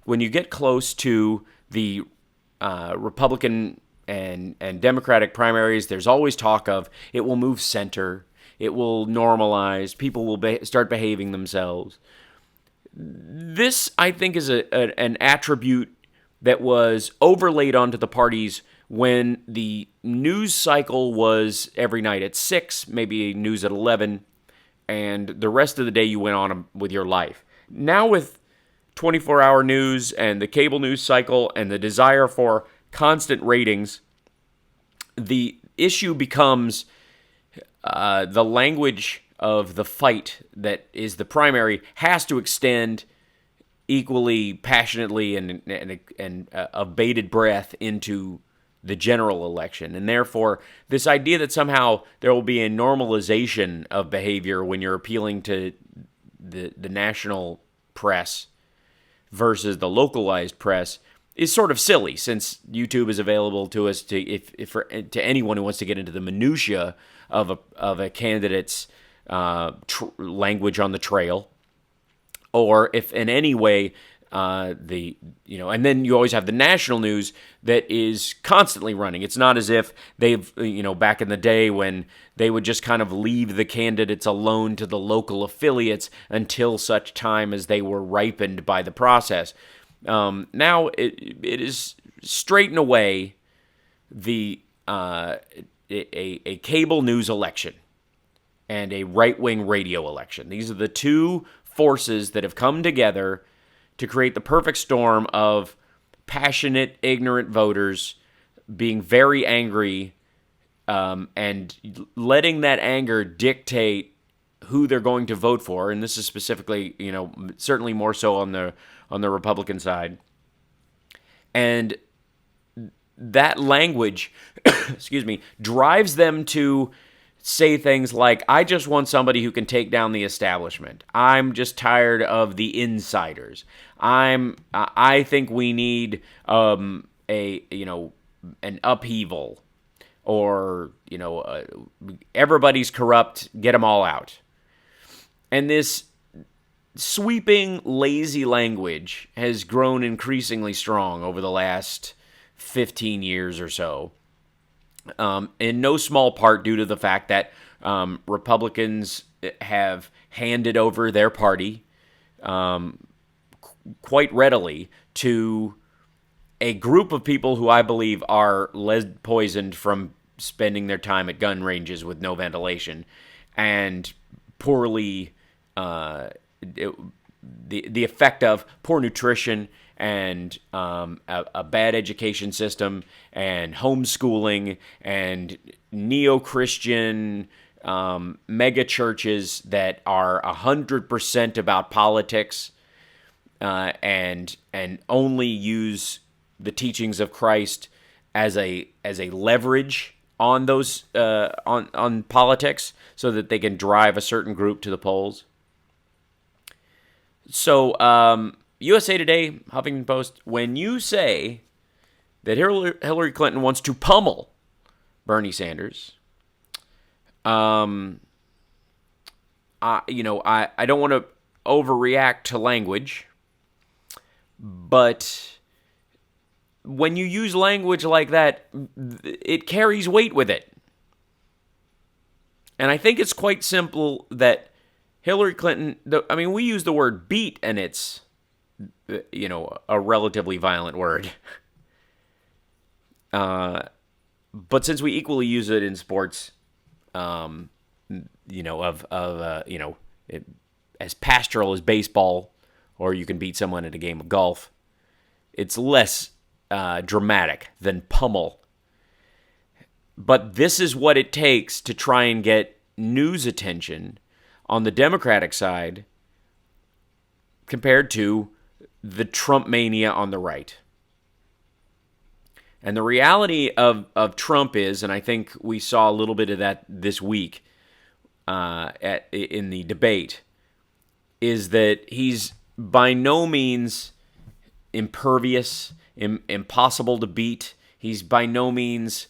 when you get close to the Republican and Democratic primaries, there's always talk of it will move center, it will normalize, people will start behaving themselves. This, I think, is an attribute that was overlaid onto the parties when the news cycle was every night at 6, maybe news at 11, and the rest of the day you went on with your life. Now with 24-hour news and the cable news cycle and the desire for constant ratings, the issue becomes the language of the fight that is the primary has to extend equally passionately and of bated breath into the general election. And therefore, this idea that somehow there will be a normalization of behavior when you're appealing to the national press versus the localized press is sort of silly, since YouTube is available to us to anyone who wants to get into the minutia of a candidate's language on the trail, or if in any way and then you always have the national news that is constantly running. It's not as if they've, back in the day when they would just kind of leave the candidates alone to the local affiliates until such time as they were ripened by the process. Now it is straight and away a cable news election and a right-wing radio election. These are the two forces that have come together to create the perfect storm of passionate, ignorant voters being very angry and letting that anger dictate who they're going to vote for. And this is specifically, certainly more so on the Republican side. And that language, drives them to say things like, I just want somebody who can take down the establishment. I'm just tired of the insiders. I think we need an upheaval, or everybody's corrupt, get them all out. And this sweeping, lazy language has grown increasingly strong over the last 15 years or so. In no small part due to the fact that Republicans have handed over their party quite readily to a group of people who I believe are lead poisoned from spending their time at gun ranges with no ventilation and poorly the effect of poor nutrition and a bad education system and homeschooling and neo-Christian mega churches that are 100% about politics and only use the teachings of Christ as a leverage on those on politics so that they can drive a certain group to the polls. So USA Today, Huffington Post, when you say that Hillary Clinton wants to pummel Bernie Sanders, I don't want to overreact to language, but when you use language like that, it carries weight with it. And I think it's quite simple that Hillary Clinton, we use the word beat, and it's, a relatively violent word. But since we equally use it in sports, as pastoral as baseball, or you can beat someone at a game of golf, it's less dramatic than pummel. But this is what it takes to try and get news attention on the Democratic side compared to the Trump mania on the right. And the reality of Trump is, and I think we saw a little bit of that this week in the debate, is that he's by no means impervious, impossible to beat. He's by no means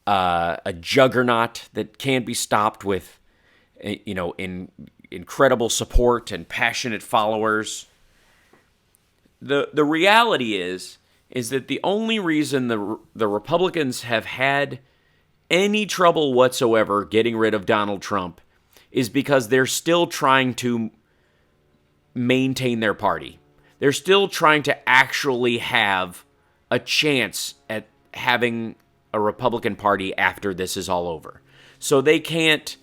a juggernaut that can't be stopped with, incredible support and passionate followers. the reality is that the only reason the Republicans have had any trouble whatsoever getting rid of Donald Trump is because they're still trying to maintain their party. They're still trying to actually have a chance at having a Republican Party after this is all over. So they can't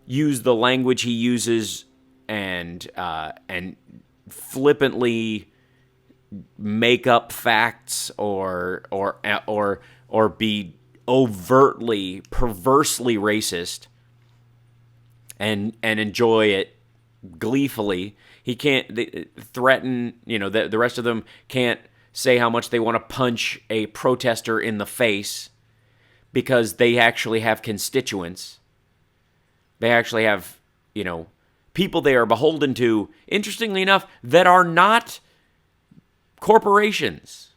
use the language he uses and flippantly make up facts or be overtly, perversely racist and enjoy it gleefully. He can't threaten, the rest of them can't say how much they want to punch a protester in the face because they actually have constituents. They actually have, people they are beholden to, interestingly enough, that are not corporations.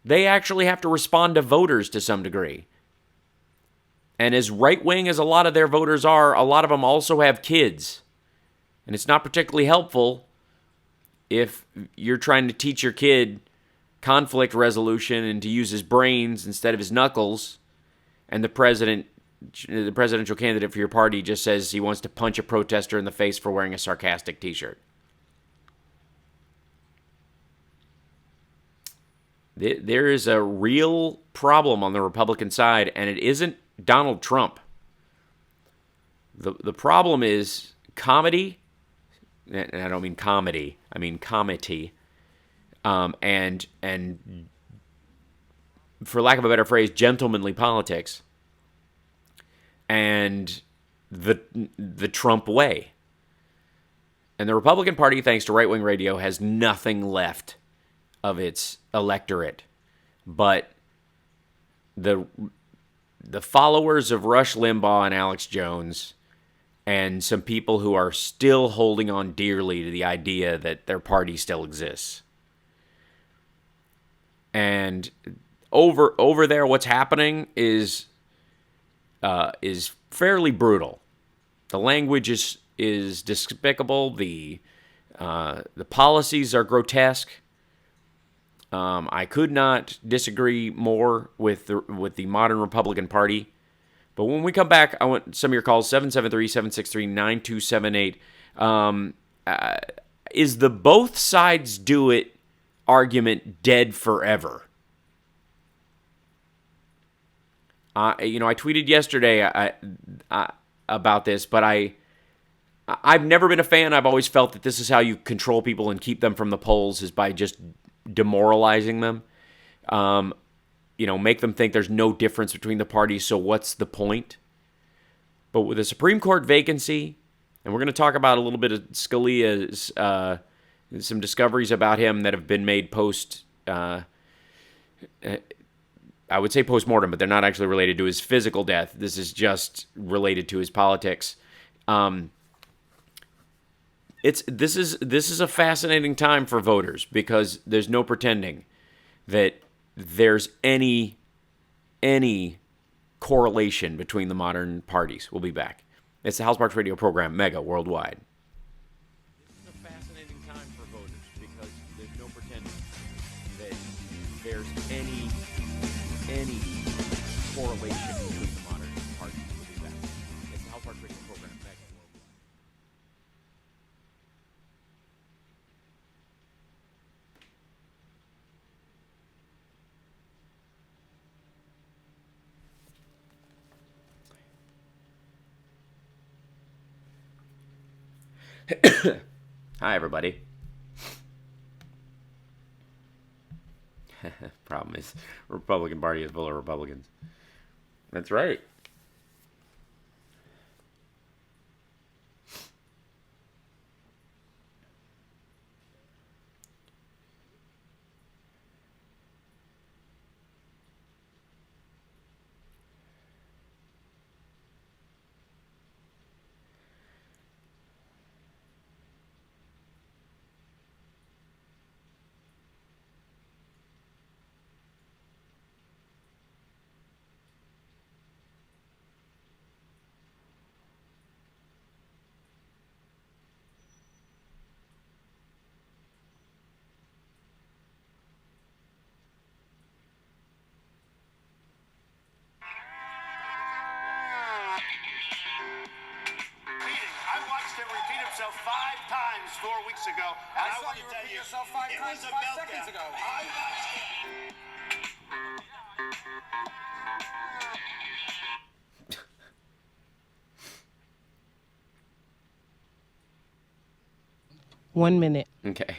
They actually have to respond to voters to some degree. And as right-wing as a lot of their voters are, a lot of them also have kids. And it's not particularly helpful if you're trying to teach your kid conflict resolution and to use his brains instead of his knuckles, and the presidential candidate for your party just says he wants to punch a protester in the face for wearing a sarcastic t-shirt. There is a real problem on the Republican side, and it isn't Donald Trump. The problem is comedy, and I don't mean comedy, I mean comity, and for lack of a better phrase, gentlemanly politics, and the Trump way. And the Republican Party, thanks to right-wing radio, has nothing left of its electorate, but the followers of Rush Limbaugh and Alex Jones, and some people who are still holding on dearly to the idea that their party still exists. And over there, what's happening is fairly brutal. The language is despicable. The policies are grotesque. I could not disagree more with the modern Republican Party. But when we come back, I want some of your calls, 773-763-9278. Is the both sides do it argument dead forever? I tweeted yesterday about this, but I've never been a fan. I've always felt that this is how you control people and keep them from the polls, is by just demoralizing them. Make them think there's no difference between the parties, so what's the point? But with a Supreme Court vacancy, and we're going to talk about a little bit of Scalia's, some discoveries about him that have been made I would say post-mortem, but they're not actually related to his physical death. This is just related to his politics. This is a fascinating time for voters, because there's no pretending that there's any correlation between the modern parties. We'll be back. It's the House Parks Radio program, Mega Worldwide. This is a fascinating time for voters, because there's no pretending that there's any correlation between the modern parties. We'll be back. It's the House Parks Radio program, Mega Worldwide. Hi, everybody. Problem is, Republican Party is full of Republicans. That's right. 4 weeks ago. And I saw you repeat yourself 5 times 5 seconds ago. One minute. Okay.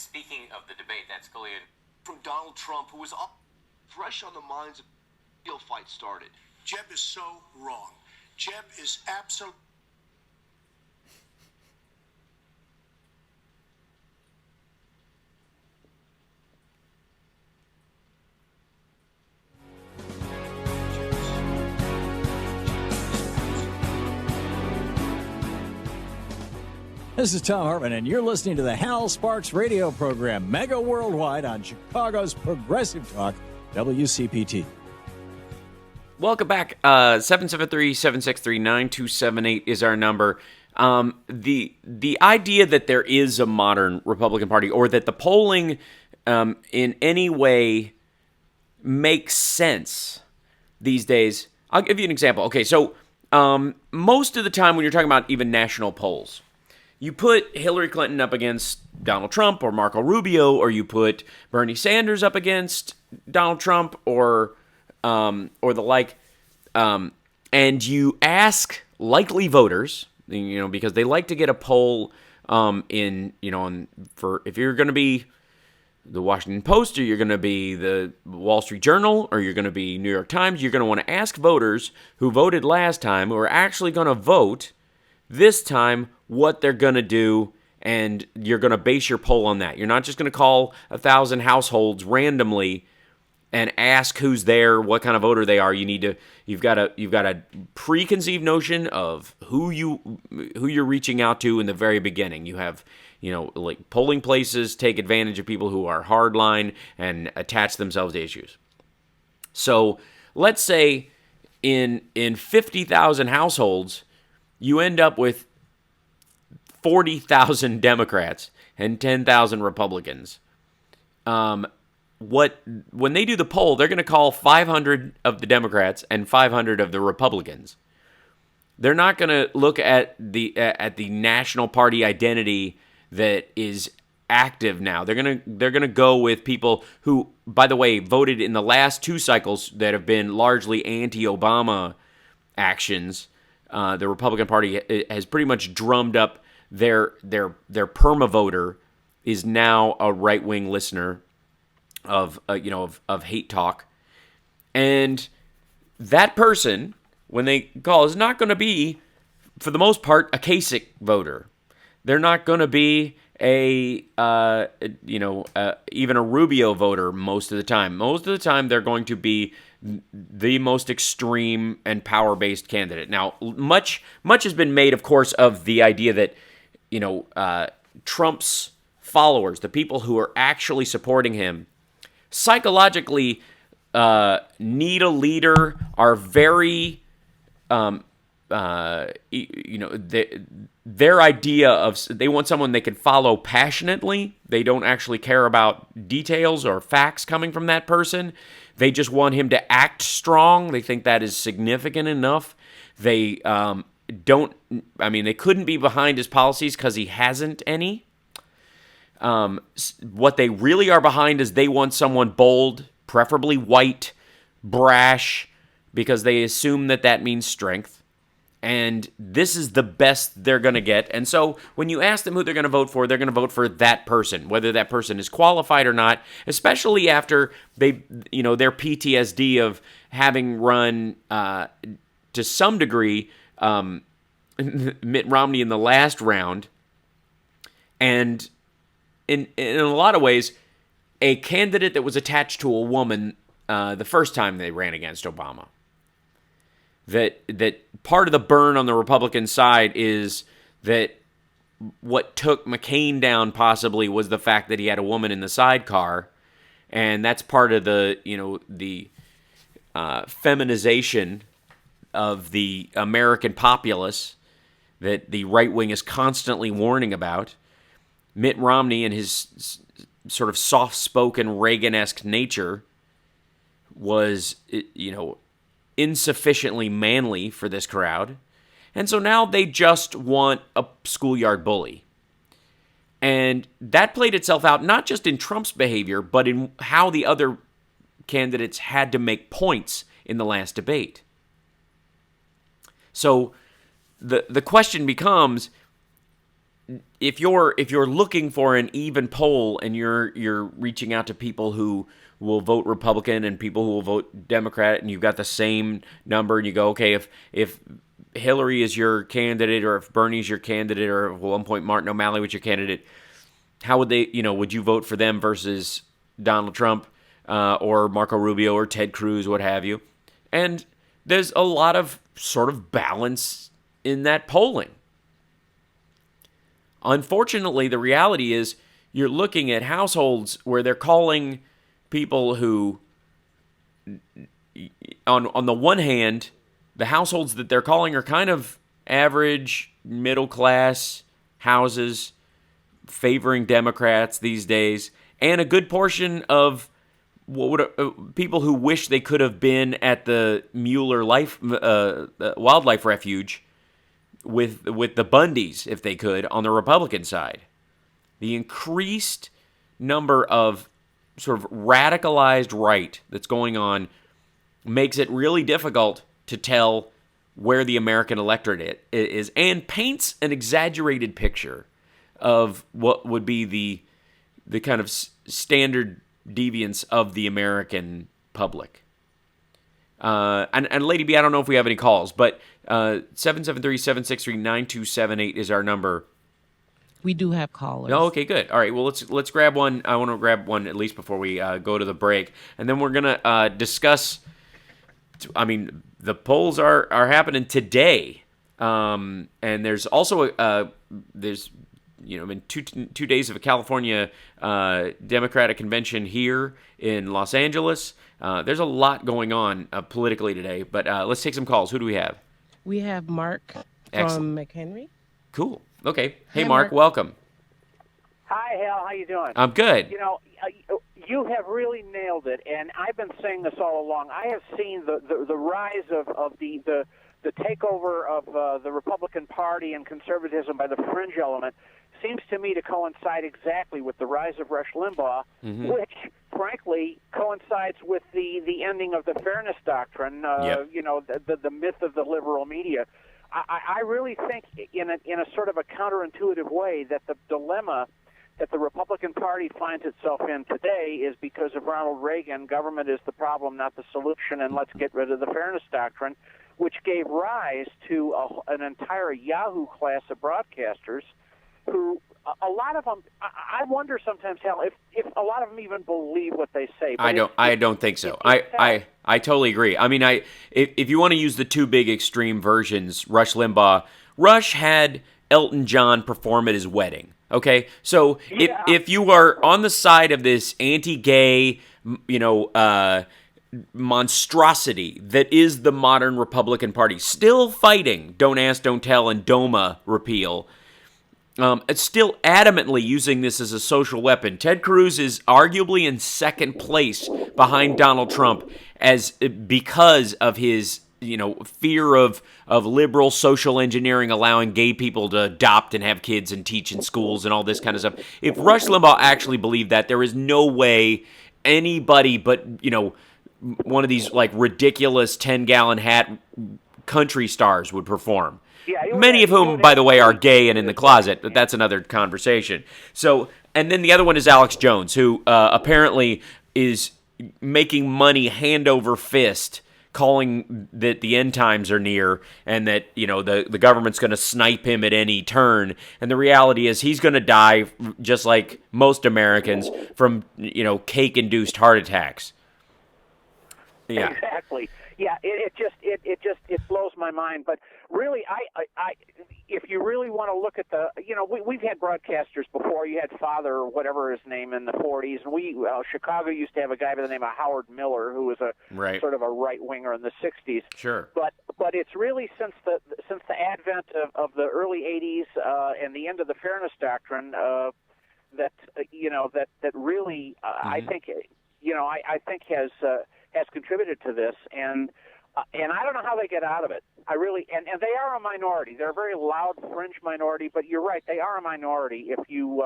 Speaking of the debate that Scalia from Donald Trump, who was fresh on the minds of the real fight started. Jeb is so wrong. Jeb is absolutely. This is Tom Hartman, and you're listening to the Hal Sparks radio program, mega worldwide on Chicago's Progressive Talk, WCPT. Welcome back. 773-763-9278 is our number. The idea that there is a modern Republican Party, or that the polling in any way makes sense these days. I'll give you an example. Okay, so most of the time when you're talking about even national polls, you put Hillary Clinton up against Donald Trump or Marco Rubio, or you put Bernie Sanders up against Donald Trump or the like, and you ask likely voters, because they like to get a poll for if you're going to be the Washington Post, or you're going to be the Wall Street Journal, or you're going to be New York Times, you're going to want to ask voters who voted last time, who are actually going to vote this time, what they're going to do, and you're going to base your poll on that. You're not just going to call 1,000 households randomly and ask who's there, what kind of voter they are. You've got a preconceived notion of who you're reaching out to in the very beginning. You have, like polling places take advantage of people who are hardline and attach themselves to issues. So let's say in 50,000 households, you end up with 40,000 Democrats and 10,000 Republicans. When they do the poll, they're going to call 500 of the Democrats and 500 of the Republicans. They're not going to look at the national party identity that is active now. They're going to go with people who, by the way, voted in the last 2 cycles that have been largely anti-Obama actions. The Republican Party has pretty much drummed up their perma voter is now a right-wing listener of hate talk, and that person, when they call, is not going to be, for the most part, a Kasich voter. They're not going to be even a Rubio voter most of the time. Most of the time, they're going to be the most extreme and power-based candidate. Now, much has been made, of course, of the idea that Trump's followers, the people who are actually supporting him, psychologically need a leader, are very their idea of, they want someone they can follow passionately. They don't actually care about details or facts coming from that person. They just want him to act strong. They think that is significant enough. They they couldn't be behind his policies because he hasn't any. What they really are behind is they want someone bold, preferably white, brash, because they assume that means strength. And this is the best they're going to get. And so when you ask them who they're going to vote for, they're going to vote for that person, whether that person is qualified or not, especially after their PTSD of having run, to some degree, Mitt Romney in the last round. And in a lot of ways, a candidate that was attached to a woman the first time they ran against Obama. That part of the burn on the Republican side is that what took McCain down possibly was the fact that he had a woman in the sidecar, and that's part of the feminization of the American populace that the right wing is constantly warning about. Mitt Romney and his sort of soft-spoken Reagan-esque nature was, insufficiently manly for this crowd. And so now they just want a schoolyard bully. And that played itself out not just in Trump's behavior, but in how the other candidates had to make points in the last debate. So the question becomes, if you're looking for an even poll and you're reaching out to people who will vote Republican and people who will vote Democrat, and you've got the same number, and you go, okay, if Hillary is your candidate, or if Bernie's your candidate, or at one point Martin O'Malley was your candidate, how would they, would you vote for them versus Donald Trump or Marco Rubio or Ted Cruz, what have you? And there's a lot of sort of balance in that polling. Unfortunately, the reality is you're looking at households where they're calling people who, on the one hand, the households that they're calling are kind of average, middle-class houses favoring Democrats these days, and a good portion of people who wish they could have been at the Mueller Wildlife Refuge with the Bundys, if they could, on the Republican side. The increased number of sort of radicalized right that's going on makes it really difficult to tell where the American electorate is, and paints an exaggerated picture of what would be the kind of standard deviance of the American public. And Lady B, I don't know if we have any calls, but 773-763-9278 is our number. We do have callers. Oh, okay, good. All right, well, let's grab one. I want to grab one at least before we go to the break. And then we're going to discuss, I mean, the polls are happening today. And there's also, there's been two days of a California Democratic convention here in Los Angeles. There's a lot going on politically today, but let's take some calls. Who do we have? We have Mark Excellent. from McHenry. Cool. Okay. Hey, Hi, Mark. Mark. Welcome. Hi, Hal. How you doing? I'm good. You have really nailed it, and I've been saying this all along. I have seen the rise of the takeover of the Republican Party and conservatism by the fringe element seems to me to coincide exactly with the rise of Rush Limbaugh, which, frankly, coincides with the ending of the fairness doctrine, the myth of the liberal media. I really think, in a sort of a counterintuitive way, that the dilemma that the Republican Party finds itself in today is because of Ronald Reagan. Government is the problem, not the solution, and let's get rid of the fairness doctrine, which gave rise to an entire Yahoo class of broadcasters who, a lot of them, I wonder sometimes, Hal, if a lot of them even believe what they say. But I don't think so. I totally agree. I mean, if you want to use the two big extreme versions, Rush Limbaugh, Rush had Elton John perform at his wedding. Okay, so if you are on the side of this anti-gay, monstrosity that is the modern Republican Party, still fighting Don't Ask, Don't Tell, and DOMA repeal, it's still adamantly using this as a social weapon. Ted Cruz is arguably in second place behind Donald Trump because of his fear of liberal social engineering, allowing gay people to adopt and have kids and teach in schools and all this kind of stuff. If Rush Limbaugh actually believed that, there is no way anybody but, one of these like ridiculous 10-gallon hat country stars would perform. Many of whom, by the way, are gay and in the closet, but that's another conversation. So, and then the other one is Alex Jones, who apparently is making money hand over fist, calling that the end times are near and that, the government's going to snipe him at any turn. And the reality is he's going to die, just like most Americans, from, cake-induced heart attacks. Yeah. Exactly. Yeah, it blows my mind. But really, I if you really want to look at we've had broadcasters before. You had Father or whatever his name in the 40s, and Chicago used to have a guy by the name of Howard Miller, who was a Right. sort of a right winger in the 60s. Sure. But it's really since the advent of the early 80s and the end of the Fairness Doctrine that really I think I think has contributed to this, and I don't know how they get out of it. I really and they are a minority. They're a very loud fringe minority, but you're right, they are a minority. If you,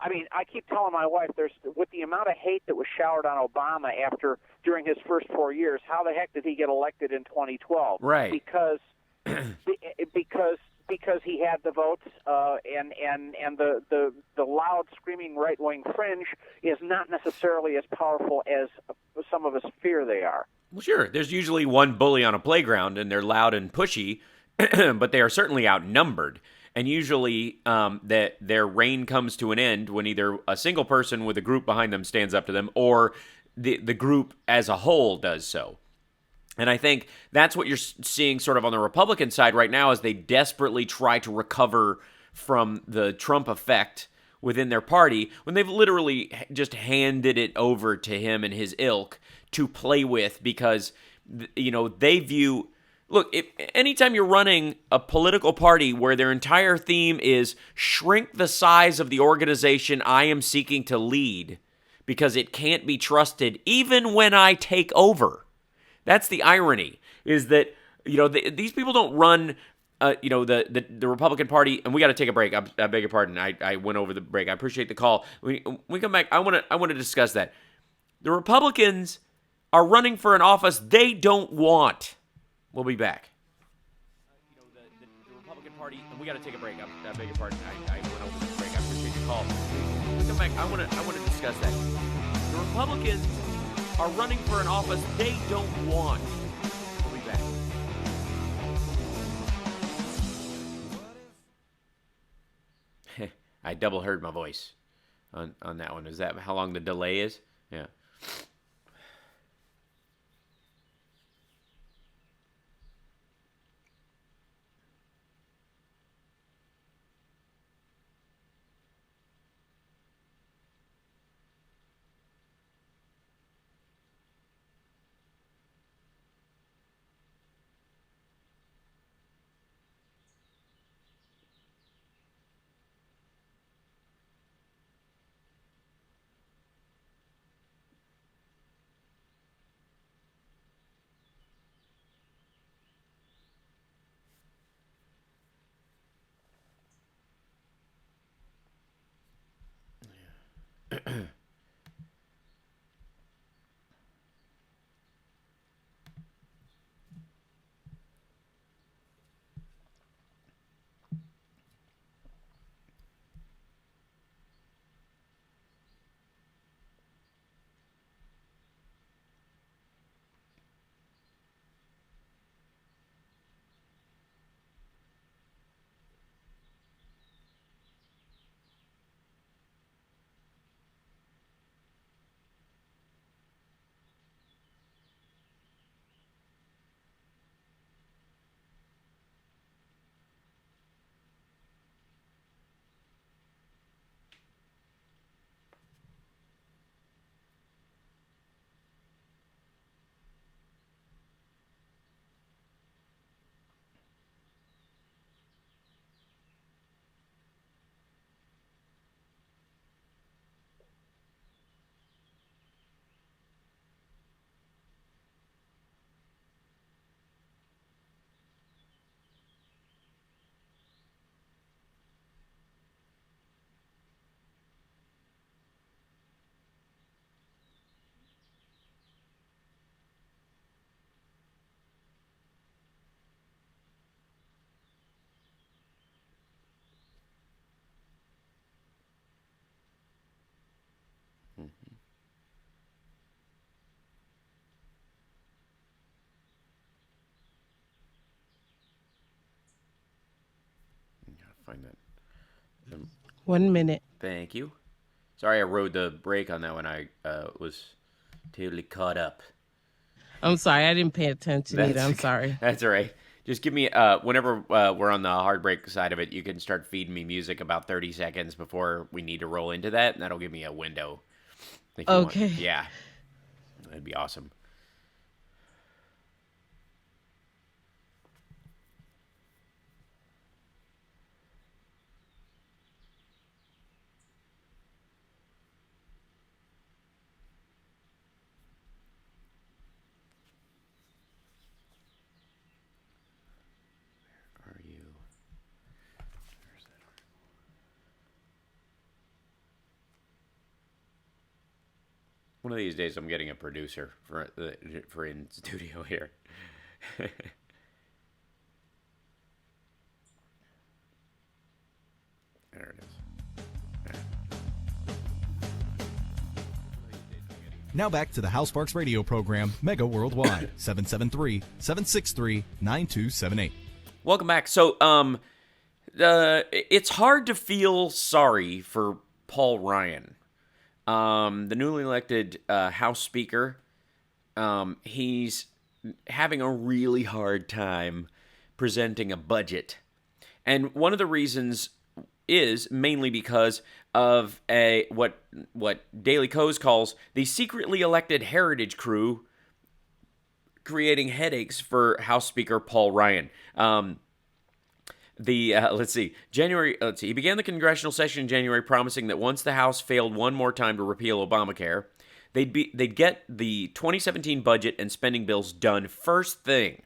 I keep telling my wife, with the amount of hate that was showered on Obama during his first 4 years, how the heck did he get elected in 2012? Right. Because he had the votes, and the loud screaming right wing fringe is not necessarily as powerful as some of us fear they are. Well, sure. There's usually one bully on a playground, and they're loud and pushy, but they are certainly outnumbered. And usually that their reign comes to an end when either a single person with a group behind them stands up to them, or the group as a whole does so. And I think that's what you're seeing sort of on the Republican side right now, as they desperately try to recover from the Trump effect within their party, when they've literally just handed it over to him and his ilk to play with, because they view, look, anytime you're running a political party where their entire theme is shrink the size of the organization I am seeking to lead because it can't be trusted even when I take over. That's the irony, is that these people don't run the Republican Party. And we got to take a break. I beg your pardon. I went over the break. I appreciate the call. When we come back, I want to discuss that. The Republicans are running for an office they don't want. We'll be back. The Republican Party, and we got to take a break. I beg your pardon. I went over the break. I appreciate the call. When we come back, I want to discuss that. The Republicans are running for an office they don't want. We'll be back. I double heard my voice on that one. Is that how long the delay is? Yeah. Find that. 1 minute. Thank you. Sorry I rode the break on that one. I was totally caught up. I'm sorry, I didn't pay attention either. I'm sorry. That's all right. Just give me, whenever we're on the hard break side of it, you can start feeding me music about 30 seconds before we need to roll into that, and that'll give me a window. If you want. Okay. Yeah. That'd be awesome. Are you? Where's that article? One of these days, I'm getting a producer for in studio here. There it is. Now back to the Hal Sparks radio program, Mega Worldwide, 773-763-9278. Welcome back. So, it's hard to feel sorry for Paul Ryan, the newly elected House Speaker. He's having a really hard time presenting a budget, and one of the reasons is mainly because of what Daily Kos calls the secretly elected heritage crew creating headaches for House Speaker Paul Ryan. He began the congressional session in January promising that once the House failed one more time to repeal Obamacare, they'd get the 2017 budget and spending bills done first thing.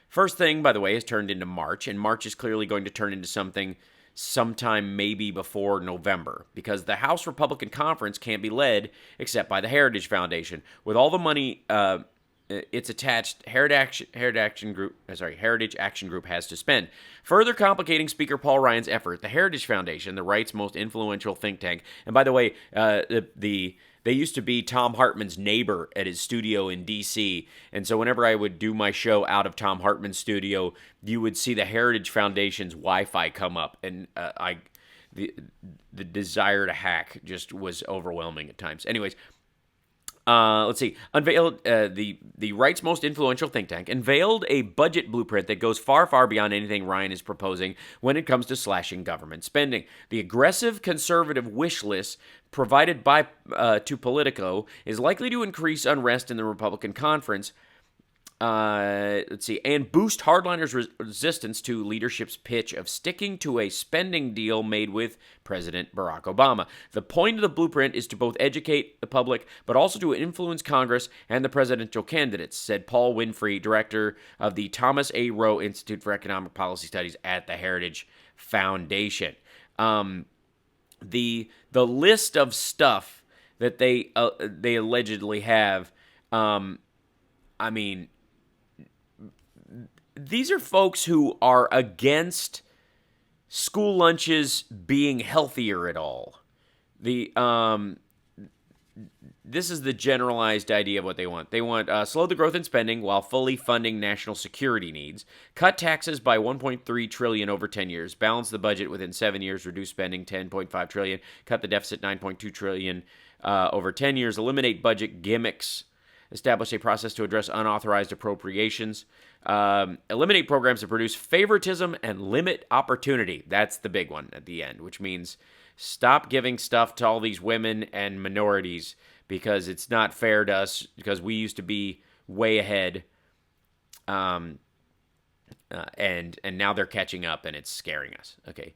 First thing, by the way, has turned into March, and March is clearly going to turn into something sometime maybe before November, because the House Republican Conference can't be led except by the Heritage Foundation. With all the money its attached Heritage Action Group has to spend. Further complicating Speaker Paul Ryan's effort, the Heritage Foundation, the right's most influential think tank, and by the way, they used to be Thom Hartmann's neighbor at his studio in D.C., and so whenever I would do my show out of Thom Hartmann's studio, you would see the Heritage Foundation's Wi-Fi come up, and the desire to hack just was overwhelming at times. Anyways, let's see. Unveiled the right's most influential think tank unveiled a budget blueprint that goes far, far beyond anything Ryan is proposing when it comes to slashing government spending. The aggressive conservative wish list provided by to Politico is likely to increase unrest in the Republican conference. And boost hardliners' resistance to leadership's pitch of sticking to a spending deal made with President Barack Obama. The point of the blueprint is to both educate the public, but also to influence Congress and the presidential candidates, said Paul Winfrey, director of the Thomas A. Rowe Institute for Economic Policy Studies at the Heritage Foundation. The list of stuff that they allegedly have, these are folks who are against school lunches being healthier at all. This is the generalized idea of what they want. They want slow the growth in spending while fully funding national security needs, cut taxes by $1.3 trillion over 10 years, balance the budget within 7 years, reduce spending $10.5 trillion, cut the deficit $9.2 trillion over 10 years, eliminate budget gimmicks, establish a process to address unauthorized appropriations, eliminate programs that produce favoritism, and limit opportunity. That's the big one at the end, which means stop giving stuff to all these women and minorities because it's not fair to us because we used to be way ahead, and now they're catching up and it's scaring us. Okay,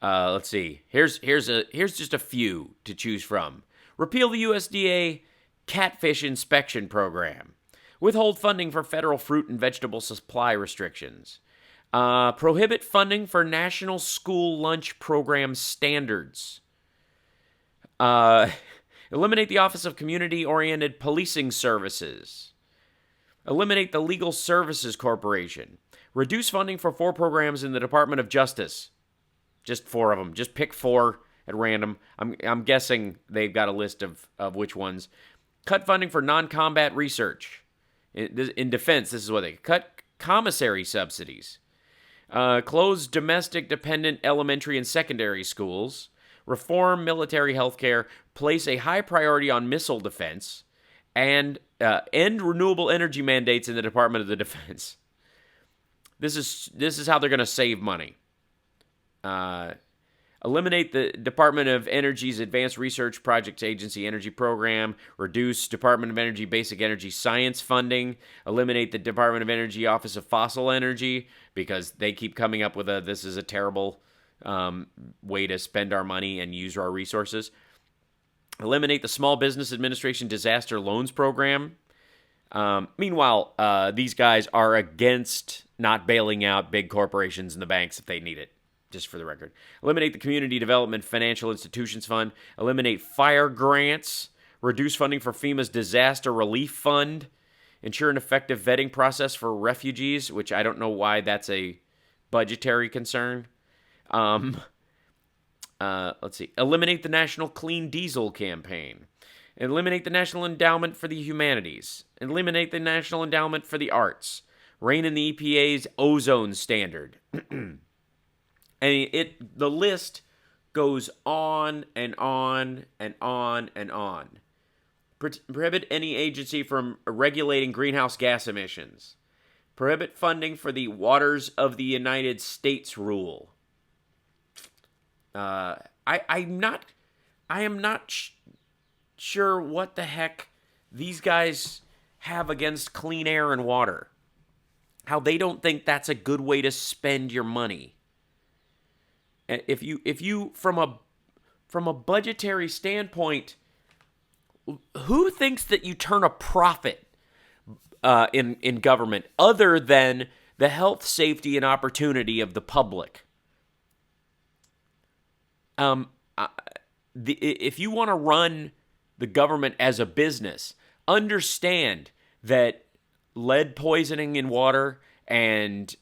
let's see. Here's just a few to choose from. Repeal the USDA catfish inspection program. Withhold funding for federal fruit and vegetable supply restrictions. Prohibit funding for national school lunch program standards. Eliminate the Office of Community-Oriented Policing Services. Eliminate the Legal Services Corporation. Reduce funding for 4 programs in the Department of Justice. Just 4 of them. Just pick 4 at random. I'm guessing they've got a list of which ones. Cut funding for non-combat research. In defense, this is what they cut commissary subsidies. Close domestic dependent elementary and secondary schools. Reform military health care. Place a high priority on missile defense. and end renewable energy mandates in the Department of the Defense. This is how they're going to save money. Eliminate the Department of Energy's Advanced Research Projects Agency Energy Program. Reduce Department of Energy Basic Energy Science funding. Eliminate the Department of Energy Office of Fossil Energy because they keep coming up with this is a terrible way to spend our money and use our resources. Eliminate the Small Business Administration Disaster Loans Program. Meanwhile, these guys are against not bailing out big corporations and the banks if they need it. Just for the record. Eliminate the Community Development Financial Institutions Fund. Eliminate fire grants. Reduce funding for FEMA's Disaster Relief Fund. Ensure an effective vetting process for refugees, which I don't know why that's a budgetary concern. Let's see. Eliminate the National Clean Diesel Campaign. Eliminate the National Endowment for the Humanities. Eliminate the National Endowment for the Arts. Rein in the EPA's ozone standard. And the list goes on and on and on and on. Prohibit any agency from regulating greenhouse gas emissions. Prohibit funding for the Waters of the United States rule. I am not sure what the heck these guys have against clean air and water. How they don't think that's a good way to spend your money. If you from a budgetary standpoint, who thinks that you turn a profit in government other than the health, safety, and opportunity of the public? If you want to run the government as a business, understand that lead poisoning in water and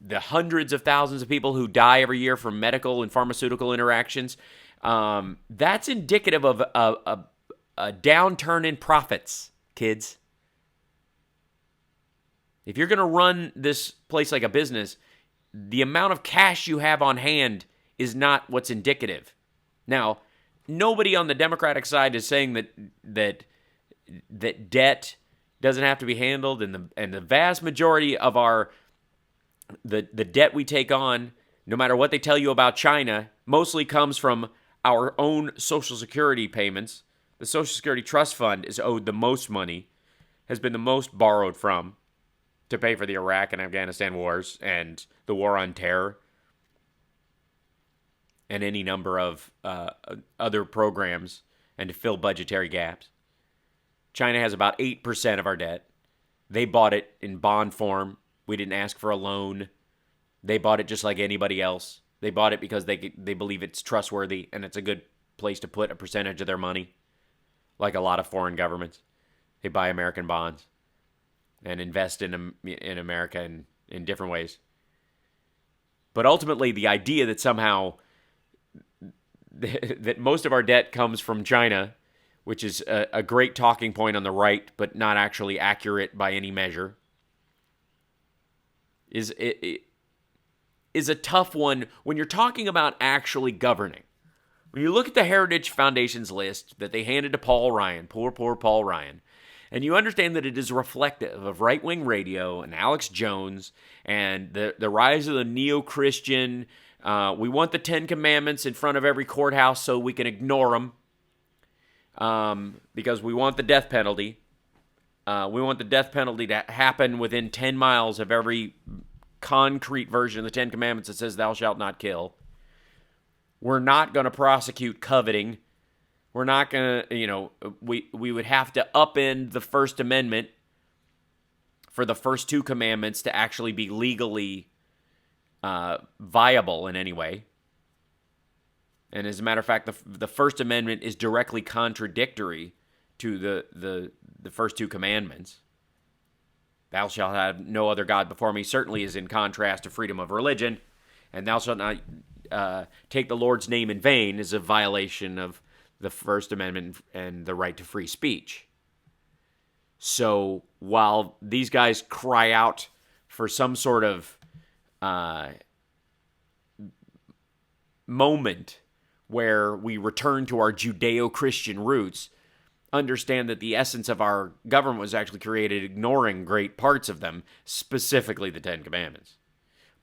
the hundreds of thousands of people who die every year from medical and pharmaceutical interactions, that's indicative of a downturn in profits, kids. If you're going to run this place like a business, the amount of cash you have on hand is not what's indicative. Now, nobody on the Democratic side is saying that debt doesn't have to be handled, and the vast majority of the debt we take on, no matter what they tell you about China, mostly comes from our own Social Security payments. The Social Security Trust Fund is owed the most money, has been the most borrowed from to pay for the Iraq and Afghanistan wars and the war on terror and any number of other programs and to fill budgetary gaps. China has about 8% of our debt. They bought it in bond form. We didn't ask for a loan. They bought it just like anybody else. They bought it because they believe it's trustworthy and it's a good place to put a percentage of their money, like a lot of foreign governments. They buy American bonds and invest in America in different ways. But ultimately, the idea that somehow that most of our debt comes from China, which is a great talking point on the right, but not actually accurate by any measure, is a tough one when you're talking about actually governing. When you look at the Heritage Foundation's list that they handed to Paul Ryan, poor Paul Ryan, and you understand that it is reflective of right-wing radio and Alex Jones and the rise of the neo-Christian, we want the Ten Commandments in front of every courthouse so we can ignore them because we want the death penalty. We want the death penalty to happen within 10 miles of every concrete version of the Ten Commandments that says thou shalt not kill. We're not going to prosecute coveting. We're not going to, we would have to upend the First Amendment for the first two commandments to actually be legally viable in any way. And as a matter of fact, the First Amendment is directly contradictory to the first two commandments. Thou shalt have no other God before me certainly is in contrast to freedom of religion. And thou shalt not take the Lord's name in vain is a violation of the First Amendment and the right to free speech. So while these guys cry out for some sort of moment where we return to our Judeo-Christian roots, understand that the essence of our government was actually created ignoring great parts of them, specifically the Ten Commandments.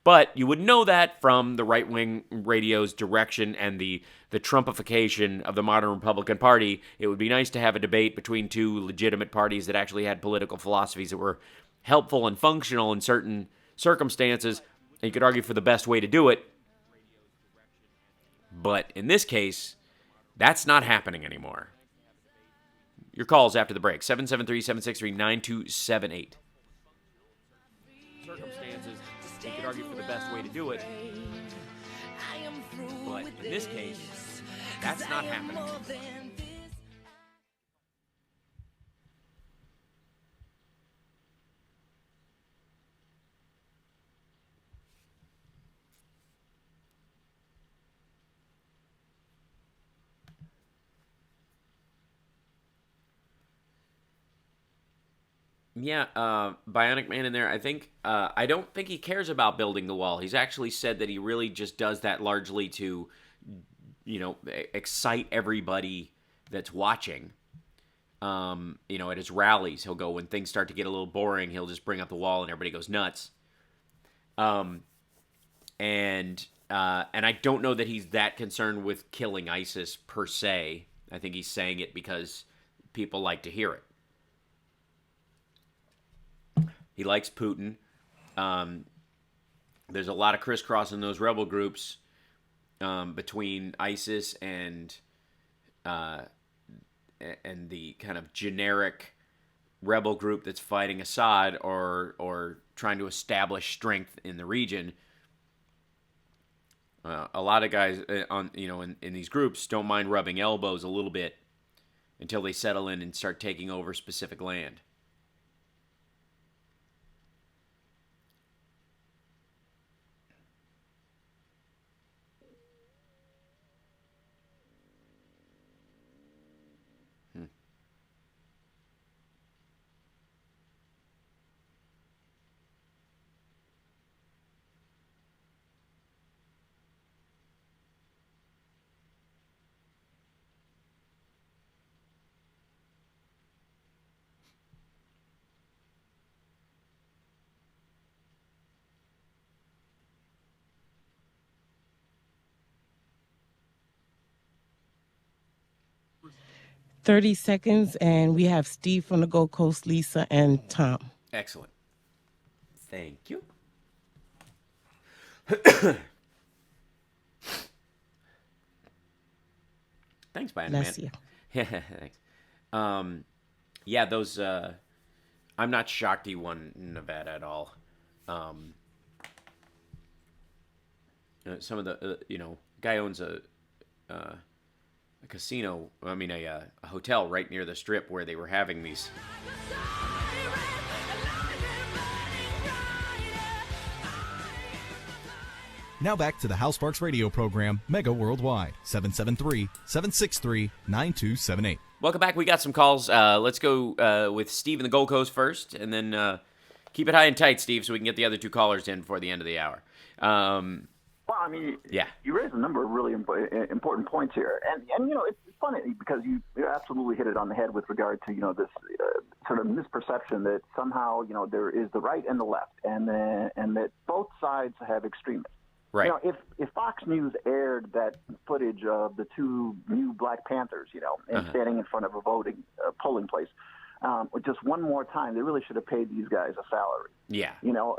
But you would know that from the right-wing radio's direction and the Trumpification of the modern Republican Party. It would be nice to have a debate between two legitimate parties that actually had political philosophies that were helpful and functional in certain circumstances. And you could argue for the best way to do it. But in this case, that's not happening anymore. Your calls after the break, 773-763-9278. Circumstances, you could argue for the best way to do it. But in this case, that's not happening. Yeah, Bionic Man in there, I think, I don't think he cares about building the wall. He's actually said that he really just does that largely to, excite everybody that's watching. At his rallies, he'll go, when things start to get a little boring, he'll just bring up the wall and everybody goes nuts. And I don't know that he's that concerned with killing ISIS per se. I think he's saying it because people like to hear it. He likes Putin. There's a lot of crisscross in those rebel groups between ISIS and the kind of generic rebel group that's fighting Assad or trying to establish strength in the region. A lot of guys in these groups don't mind rubbing elbows a little bit until they settle in and start taking over specific land. "30 seconds, and we have Steve from the Gold Coast, Lisa, and Tom." Excellent. Thank you. Thanks, Bionic Man. Bless you. Yeah, thanks. Yeah, those. I'm not shocked he won Nevada at all. Some of the, guy owns a casino. I mean, a hotel right near the Strip where they were having these. Now back to the Hal Sparks radio program, Mega Worldwide, 773-763-9278. Welcome back. We got some calls. Let's go with Steve in the Gold Coast first, and then keep it high and tight, Steve, so we can get the other two callers in before the end of the hour. Well, I mean, yeah. You raised a number of really important points here. And it's funny because you absolutely hit it on the head with regard to, this sort of misperception that somehow, there is the right and the left, and that both sides have extremists. Right. If Fox News aired that footage of the two new Black Panthers, and standing in front of a polling place, just one more time, they really should have paid these guys a salary. Yeah.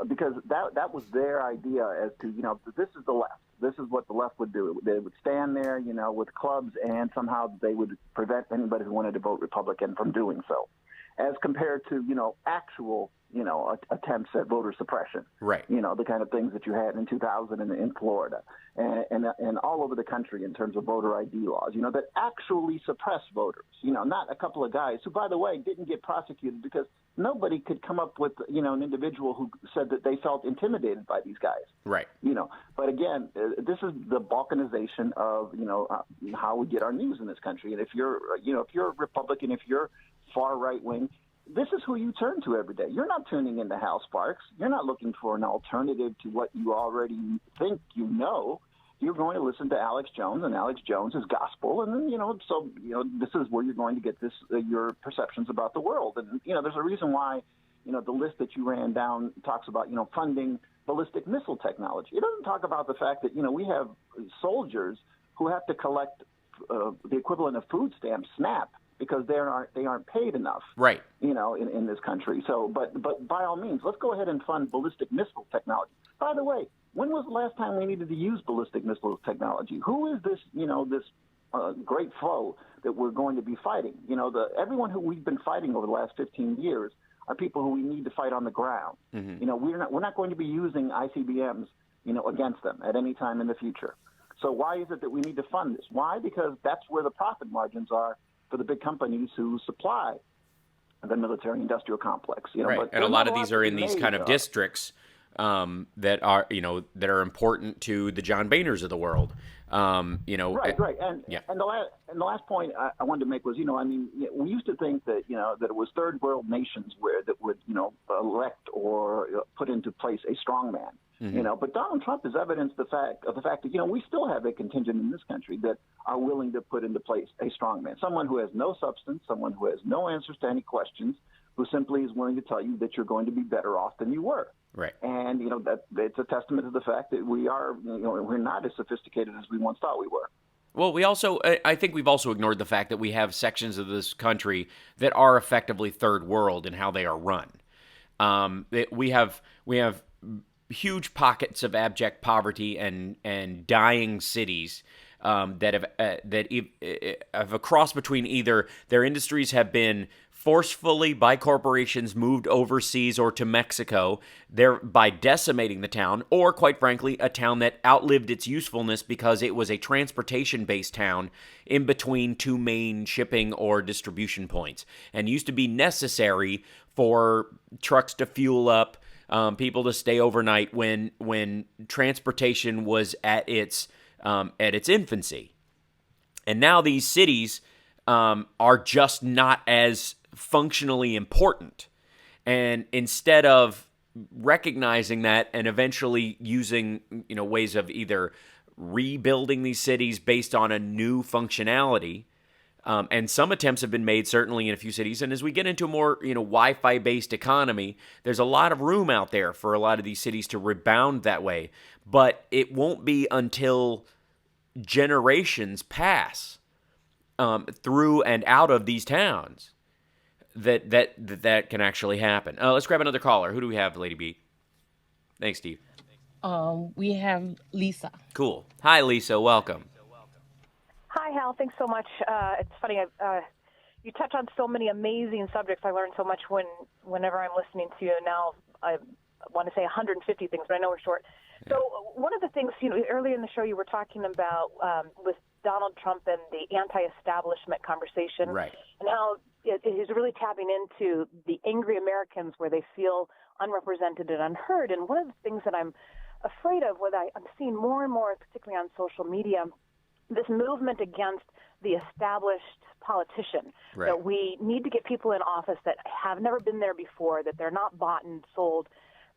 Because that was their idea as to, this is the left. This is what the left would do. They would stand there, with clubs, and somehow they would prevent anybody who wanted to vote Republican from doing so, as compared to, actual attempts at voter suppression. Right. The kind of things that you had in 2000 in Florida and all over the country in terms of voter ID laws, that actually suppress voters, not a couple of guys who, by the way, didn't get prosecuted because nobody could come up with, an individual who said that they felt intimidated by these guys. Right. But again, this is the balkanization of, how we get our news in this country. And if you're a Republican, if you're far right wing, this is who you turn to every day. You're not tuning into Hal Sparks. You're not looking for an alternative to what you already think you know. you're going to listen to Alex Jones and Alex Jones's gospel, and then this is where you're going to get your perceptions about the world. And there's a reason why the list that you ran down talks about funding ballistic missile technology. It doesn't talk about the fact that we have soldiers who have to collect the equivalent of food stamps, SNAP, because they aren't paid enough, right? In this country. So, but by all means, let's go ahead and fund ballistic missile technology. By the way, when was the last time we needed to use ballistic missile technology? Who is this great foe that we're going to be fighting? Everyone who we've been fighting over the last 15 years are people who we need to fight on the ground. Mm-hmm. We're not going to be using ICBMs against them at any time in the future. So why is it that we need to fund this? Why? Because that's where the profit margins are for the big companies who supply the military-industrial complex. Right, but and a lot of these are in these kind of districts that are important to the John Boehners of the world. Right, and the last point I wanted to make was, we used to think that that it was third world nations that would elect or put into place a strongman. Mm-hmm. But Donald Trump has evidenced the fact that we still have a contingent in this country that are willing to put into place a strongman, someone who has no substance, someone who has no answers to any questions, who simply is willing to tell you that you're going to be better off than you were. Right. And that it's a testament to the fact that we are we're not as sophisticated as we once thought we were. Well, I think we've also ignored the fact that we have sections of this country that are effectively third world in how they are run. We have huge pockets of abject poverty and dying cities that have a cross between either their industries have been forcefully by corporations moved overseas or to Mexico, thereby decimating the town, or quite frankly, a town that outlived its usefulness because it was a transportation-based town in between two main shipping or distribution points and used to be necessary for trucks to fuel up, people to stay overnight when transportation was at its infancy. And now these cities are just not as functionally important. And instead of recognizing that and eventually using ways of either rebuilding these cities based on a new functionality, and some attempts have been made certainly in a few cities. And as we get into a more Wi-Fi based economy, there's a lot of room out there for a lot of these cities to rebound that way. But it won't be until generations pass through and out of these towns that can actually happen. Let's grab another caller. Who do we have, Lady B? Thanks, Steve. We have Lisa. Cool. Hi, Lisa. Welcome. Hi, Hal. Thanks so much. It's funny. You touch on so many amazing subjects. I learn so much whenever I'm listening to you. Now I want to say 150 things, but I know we're short. So one of the things, earlier in the show you were talking about with Donald Trump and the anti-establishment conversation, right, and how it is really tapping into the angry Americans where they feel unrepresented and unheard. And one of the things that I'm afraid of, what I'm seeing more and more, particularly on social media, this movement against the established politician, right, that we need to get people in office that have never been there before, that they're not bought and sold,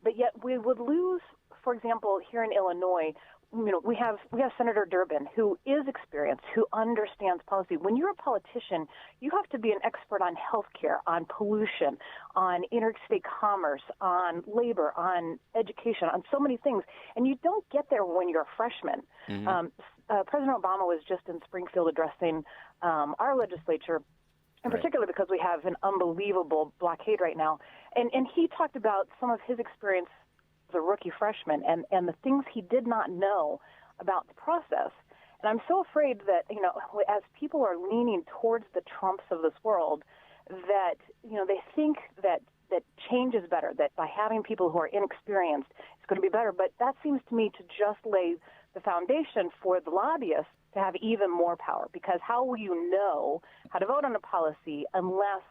but yet we would lose, for example, here in Illinois, we have Senator Durbin, who is experienced, who understands policy. When you're a politician, you have to be an expert on healthcare, on pollution, on interstate commerce, on labor, on education, on so many things. And you don't get there when you're a freshman. Mm-hmm. President Obama was just in Springfield addressing our legislature, in particular because we have an unbelievable blockade right now. And he talked about some of his experience as a rookie freshman and the things he did not know about the process. And I'm so afraid that, as people are leaning towards the Trumps of this world, that, they think that change is better, that by having people who are inexperienced, it's going to be better. But that seems to me to just lay the foundation for the lobbyists to have even more power, because how will you know how to vote on a policy unless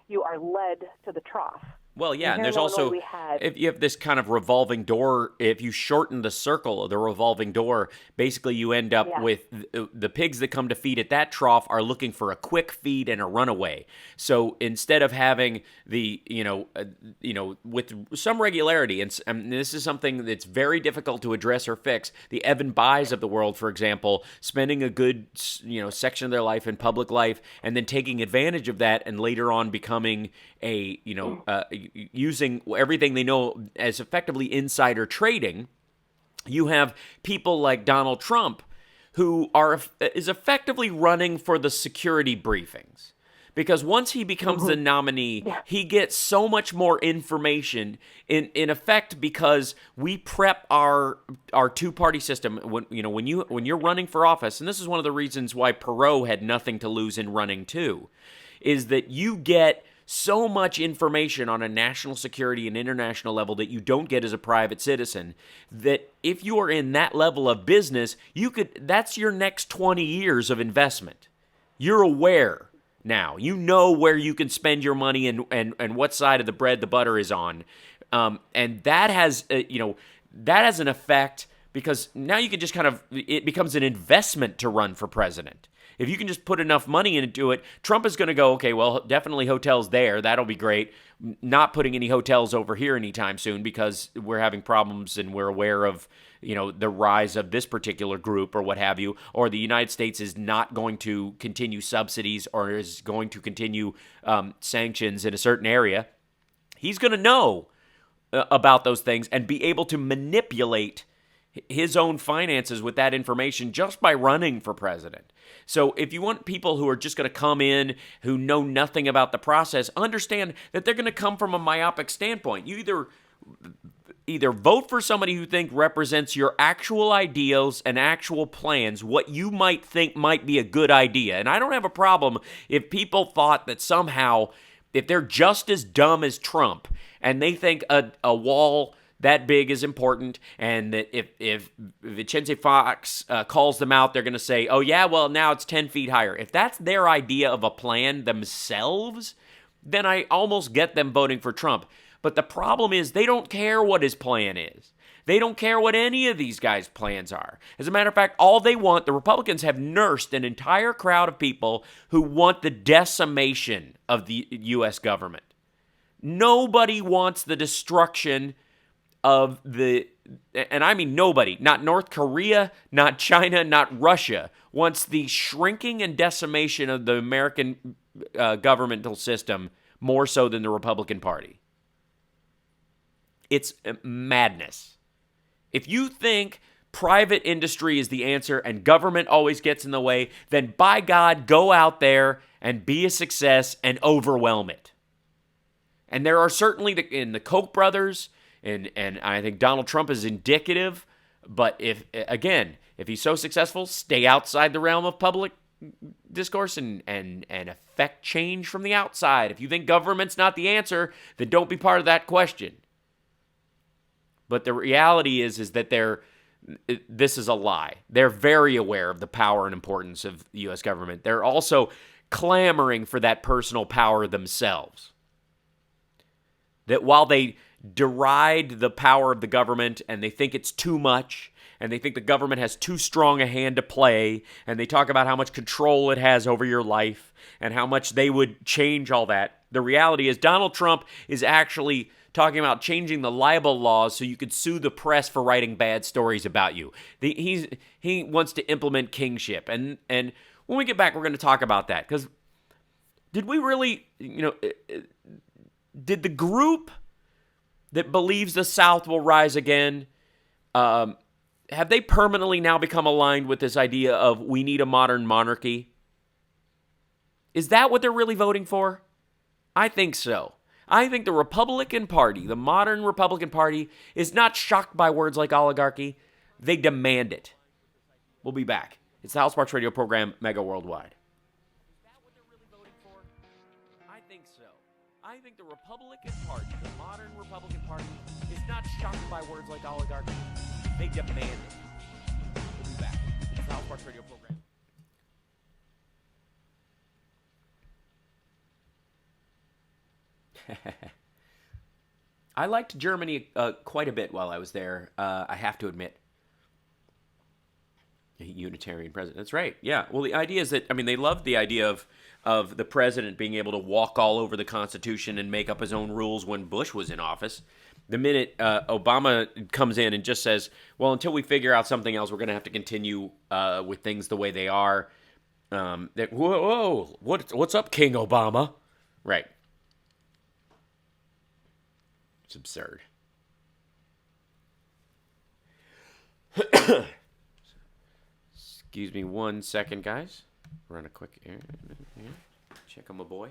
you are led to the trough? Well, yeah, and here there's in Illinois, also, we had if you have this kind of revolving door, if you shorten the circle of the revolving door, basically you end up with the pigs that come to feed at that trough are looking for a quick feed and a runaway. So instead of having the, with some regularity, and this is something that's very difficult to address or fix, the Evan Bayes of the world, for example, spending a good, section of their life in public life and then taking advantage of that and later on becoming a, using everything they know as effectively insider trading. You have people like Donald Trump who is effectively running for the security briefings. Because once he becomes the nominee, he gets so much more information in effect, because we prep our two-party system when you're running for office, and this is one of the reasons why Perot had nothing to lose in running too, is that you get so much information on a national security and international level that you don't get as a private citizen, that if you are in that level of business, that's your next 20 years of investment. You're aware now. You know where you can spend your money and what side of the bread the butter is on. And that has an effect, because now you can just it becomes an investment to run for president. If you can just put enough money into it, Trump is going to go, okay, well, definitely hotels there. That'll be great. Not putting any hotels over here anytime soon because we're having problems and we're aware of, the rise of this particular group or what have you, or the United States is not going to continue subsidies or is going to continue sanctions in a certain area. He's going to know about those things and be able to manipulate his own finances with that information just by running for president. So if you want people who are just going to come in who know nothing about the process, understand that they're going to come from a myopic standpoint. You either vote for somebody who you think represents your actual ideals and actual plans, what you might think might be a good idea. And I don't have a problem if people thought that somehow, if they're just as dumb as Trump and they think a wall that big is important, and that if Vicente Fox calls them out, they're going to say, oh yeah, well now it's 10 feet higher. If that's their idea of a plan themselves, then I almost get them voting for Trump. But the problem is they don't care what his plan is. They don't care what any of these guys' plans are. As a matter of fact, all they want, the Republicans have nursed an entire crowd of people who want the decimation of the U.S. government. Nobody wants the destruction of and I mean nobody, not North Korea, not China, not Russia, wants the shrinking and decimation of the American governmental system more so than the Republican Party. It's madness. If you think private industry is the answer and government always gets in the way, then by God, go out there and be a success and overwhelm it. And there are certainly in the Koch brothers, and I think Donald Trump is indicative, but if he's so successful, stay outside the realm of public discourse and affect change from the outside. If you think government's not the answer, then don't be part of that question. But the reality is that this is a lie. They're very aware of the power and importance of the U.S. government. They're also clamoring for that personal power themselves. That while they deride the power of the government and they think it's too much and they think the government has too strong a hand to play and they talk about how much control it has over your life and how much they would change all that, the reality is Donald Trump is actually talking about changing the libel laws so you could sue the press for writing bad stories about you. He wants to implement kingship. And when we get back, we're going to talk about that. Because did we really, did the group that believes the South will rise again, have they permanently now become aligned with this idea of we need a modern monarchy? Is that what they're really voting for? I think so. I think the Republican Party, the modern Republican Party, is not shocked by words like oligarchy. They demand it. We'll be back. It's the House Sparks Radio program, Mega Worldwide. Is that what they're really voting for? I think so. I think the Republican Party, the modern Republican Party, is not shocked by words like oligarchy. They demand it. We'll be back. It's the House Sparks Radio program. I liked Germany quite a bit while I was there. I have to admit. A Unitarian president. That's right. Yeah. Well, the idea is that, I mean, they loved the idea of the president being able to walk all over the Constitution and make up his own rules when Bush was in office. The minute Obama comes in and just says, well, until we figure out something else, we're going to have to continue with things the way they are. Whoa, what's up, King Obama? Right. It's absurd. Excuse me 1 second, guys. Run a quick errand here. Check on my boy.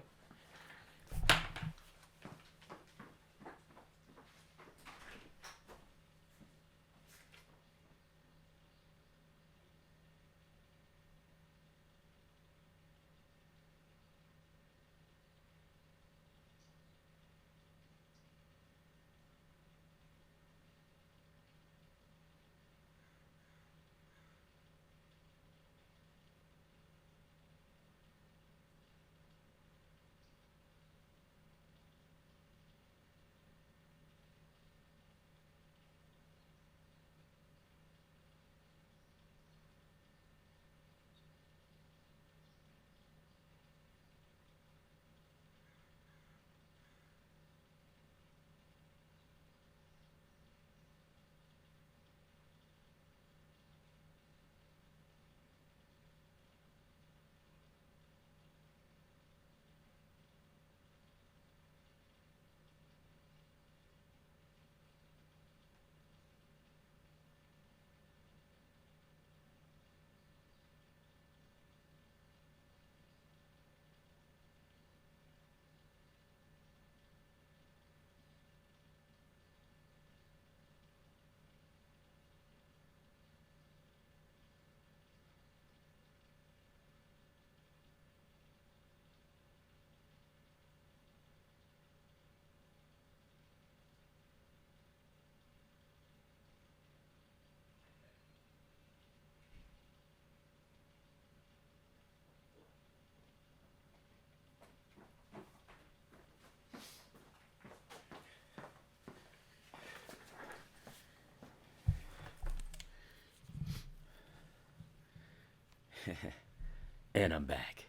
And I'm back.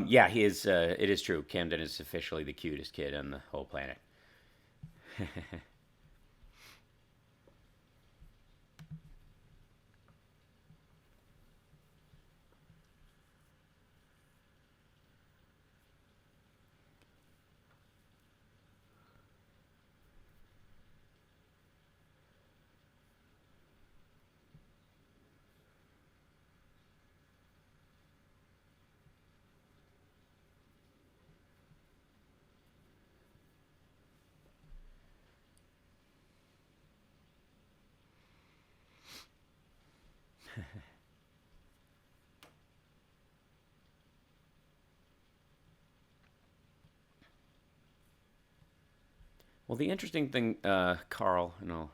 Yeah, he is. It is true. Camden is officially the cutest kid on the whole planet. Well, the interesting thing, Carl, and I'll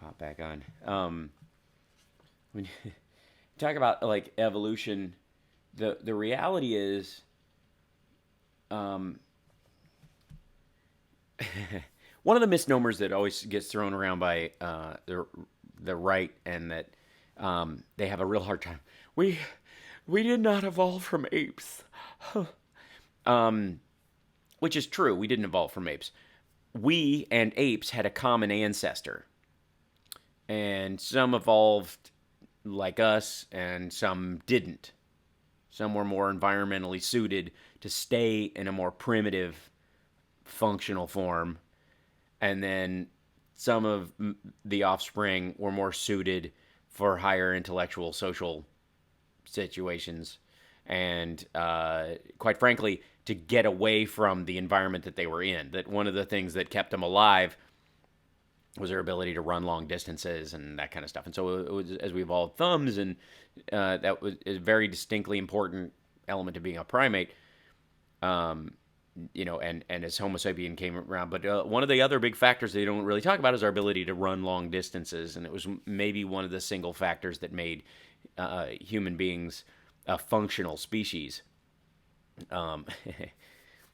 pop back on. When you talk about like evolution, the reality is, one of the misnomers that always gets thrown around by the right, and that they have a real hard time. We did not evolve from apes, which is true. We didn't evolve from apes. We and apes had a common ancestor, and some evolved like us, and some didn't. Some were more environmentally suited to stay in a more primitive, functional form, and then some of the offspring were more suited for higher intellectual, social situations, and quite frankly, to get away from the environment that they were in. That one of the things that kept them alive was their ability to run long distances and that kind of stuff. And so it was, as we evolved thumbs, and that was a very distinctly important element of being a primate, and as Homo sapien came around. But one of the other big factors they don't really talk about is our ability to run long distances, and it was maybe one of the single factors that made human beings a functional species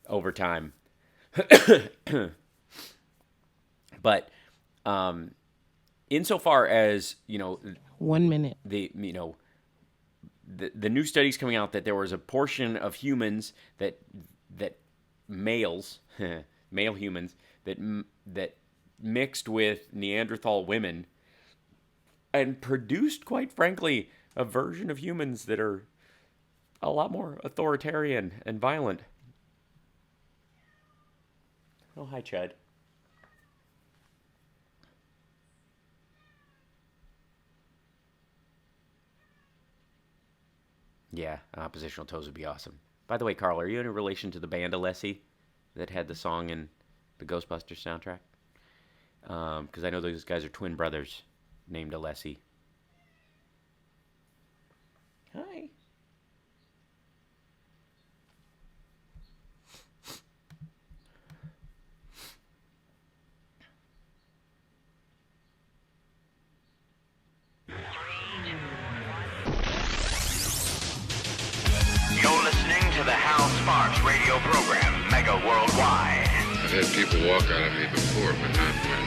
over time. But insofar as, 1 minute. the new studies coming out that there was a portion of humans that males, male humans that mixed with Neanderthal women and produced, quite frankly, a version of humans that are a lot more authoritarian and violent. Oh, hi, Chud. Yeah, oppositional toes would be awesome. By the way, Carl, are you in relation to the band Alessi that had the song in the Ghostbusters soundtrack? Because I know those guys are twin brothers named Alessi. Hi. You're listening to the Hal Sparks radio program, Mega Worldwide. I've had people walk out of me before, but not when I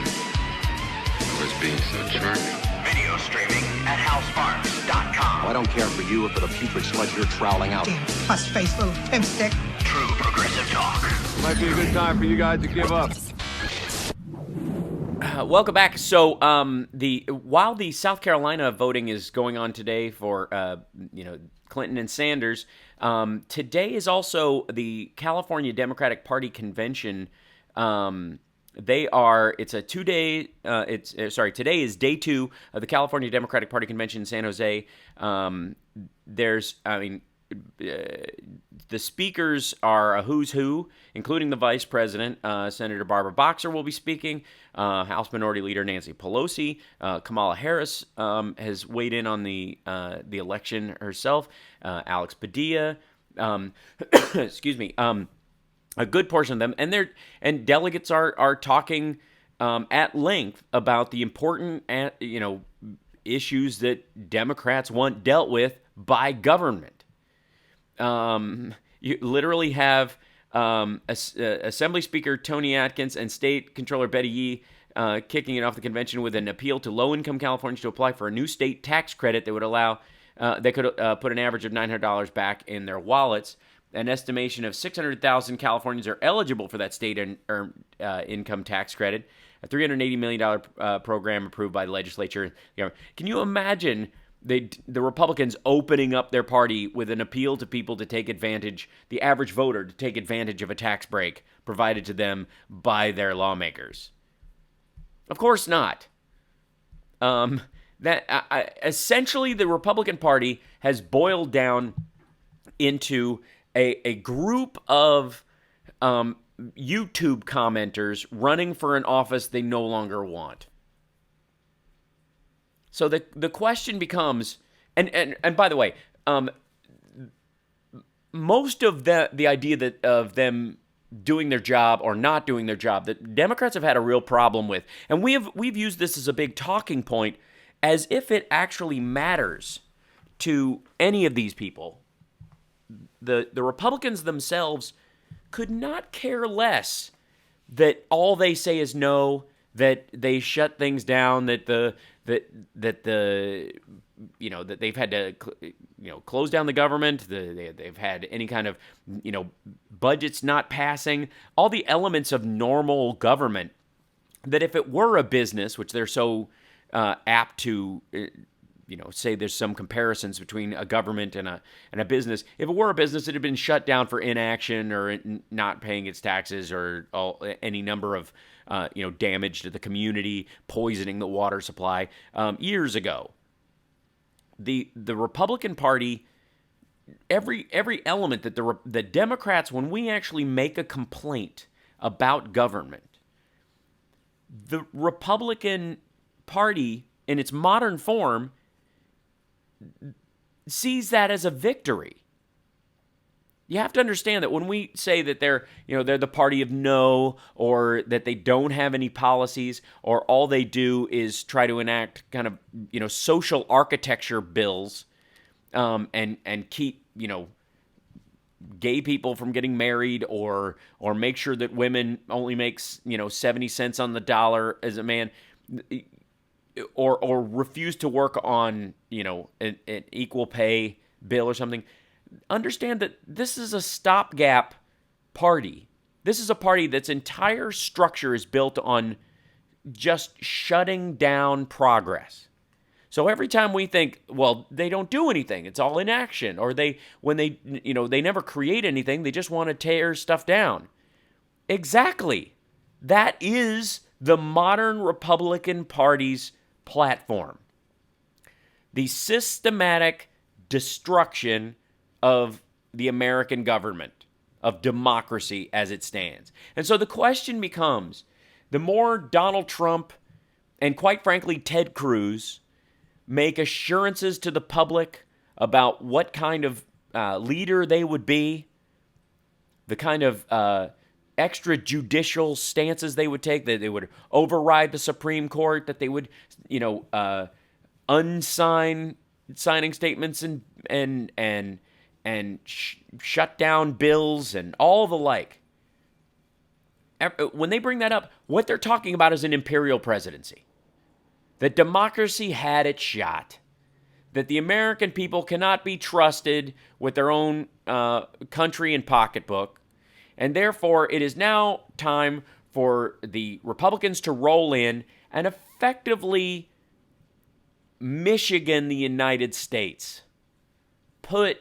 was being so charming. Video streaming at halsparks.com. Well, I don't care for you or for the putrid sludge you're troweling out. Damn puss-faced little pimp stick. True progressive talk. Might be a good time for you guys to give up. Welcome back. So, while the South Carolina voting is going on today for Clinton and Sanders, today is also the California Democratic Party convention. It's a 2-day. Today is day 2 of the California Democratic Party convention in San Jose. The speakers are a who's who, including the vice president. Senator Barbara Boxer will be speaking. House Minority Leader Nancy Pelosi. Kamala Harris has weighed in on the election herself. Alex Padilla. Excuse me. A good portion of them, and delegates are talking at length about the important issues that Democrats want dealt with by government. You literally have Assembly Speaker Tony Atkins and State Controller Betty Yee kicking it off the convention with an appeal to low-income Californians to apply for a new state tax credit that would allow they could put an average of $900 back in their wallets. An estimation of 600,000 Californians are eligible for that state income tax credit, a $380 million program approved by the legislature. Can you imagine the Republicans opening up their party with an appeal to people to take advantage, the average voter to take advantage of a tax break provided to them by their lawmakers? Of course not. Essentially, the Republican Party has boiled down into a group of YouTube commenters running for an office they no longer want. So the question becomes, and by the way, most of the idea of them doing their job or not doing their job, that Democrats have had a real problem with, and we've used this as a big talking point, as if it actually matters to any of these people. The Republicans themselves could not care less that all they say is no, that they shut things down, that they've had to close down the government, they've had any kind of budgets not passing, all the elements of normal government. That if it were a business, which they're so apt to say there's some comparisons between a government and a business. If it were a business, it had been shut down for inaction or not paying its taxes or any number of damage to the community, poisoning the water supply years ago. The Republican Party, every element that the Democrats, when we actually make a complaint about government, the Republican Party in its modern form sees that as a victory. You have to understand that when we say that they're the party of no, or that they don't have any policies, or all they do is try to enact kind of social architecture bills, and keep gay people from getting married, or make sure that women only makes 70 cents on the dollar as a man, or refuse to work on an equal pay bill or something. Understand that this is a stopgap party. This is a party that's entire structure is built on just shutting down progress. So every time we think, well, they don't do anything, it's all inaction, or they never create anything, they just want to tear stuff down. Exactly. That is the modern Republican Party's platform. The systematic destruction of the American government, of democracy as it stands. And so the question becomes, the more Donald Trump and, quite frankly, Ted Cruz make assurances to the public about what kind of leader they would be, the kind of extrajudicial stances they would take, that they would override the Supreme Court, that they would, unsign signing statements and shut down bills and all the like. When they bring that up, what they're talking about is an imperial presidency. That democracy had its shot. That the American people cannot be trusted with their own country and pocketbook. And therefore, it is now time for the Republicans to roll in and effectively Michigan the United States. Put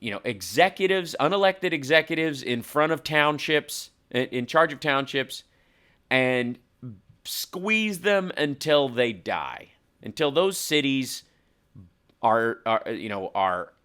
executives, unelected executives in front of townships, in charge of townships, and squeeze them until they die, until those cities are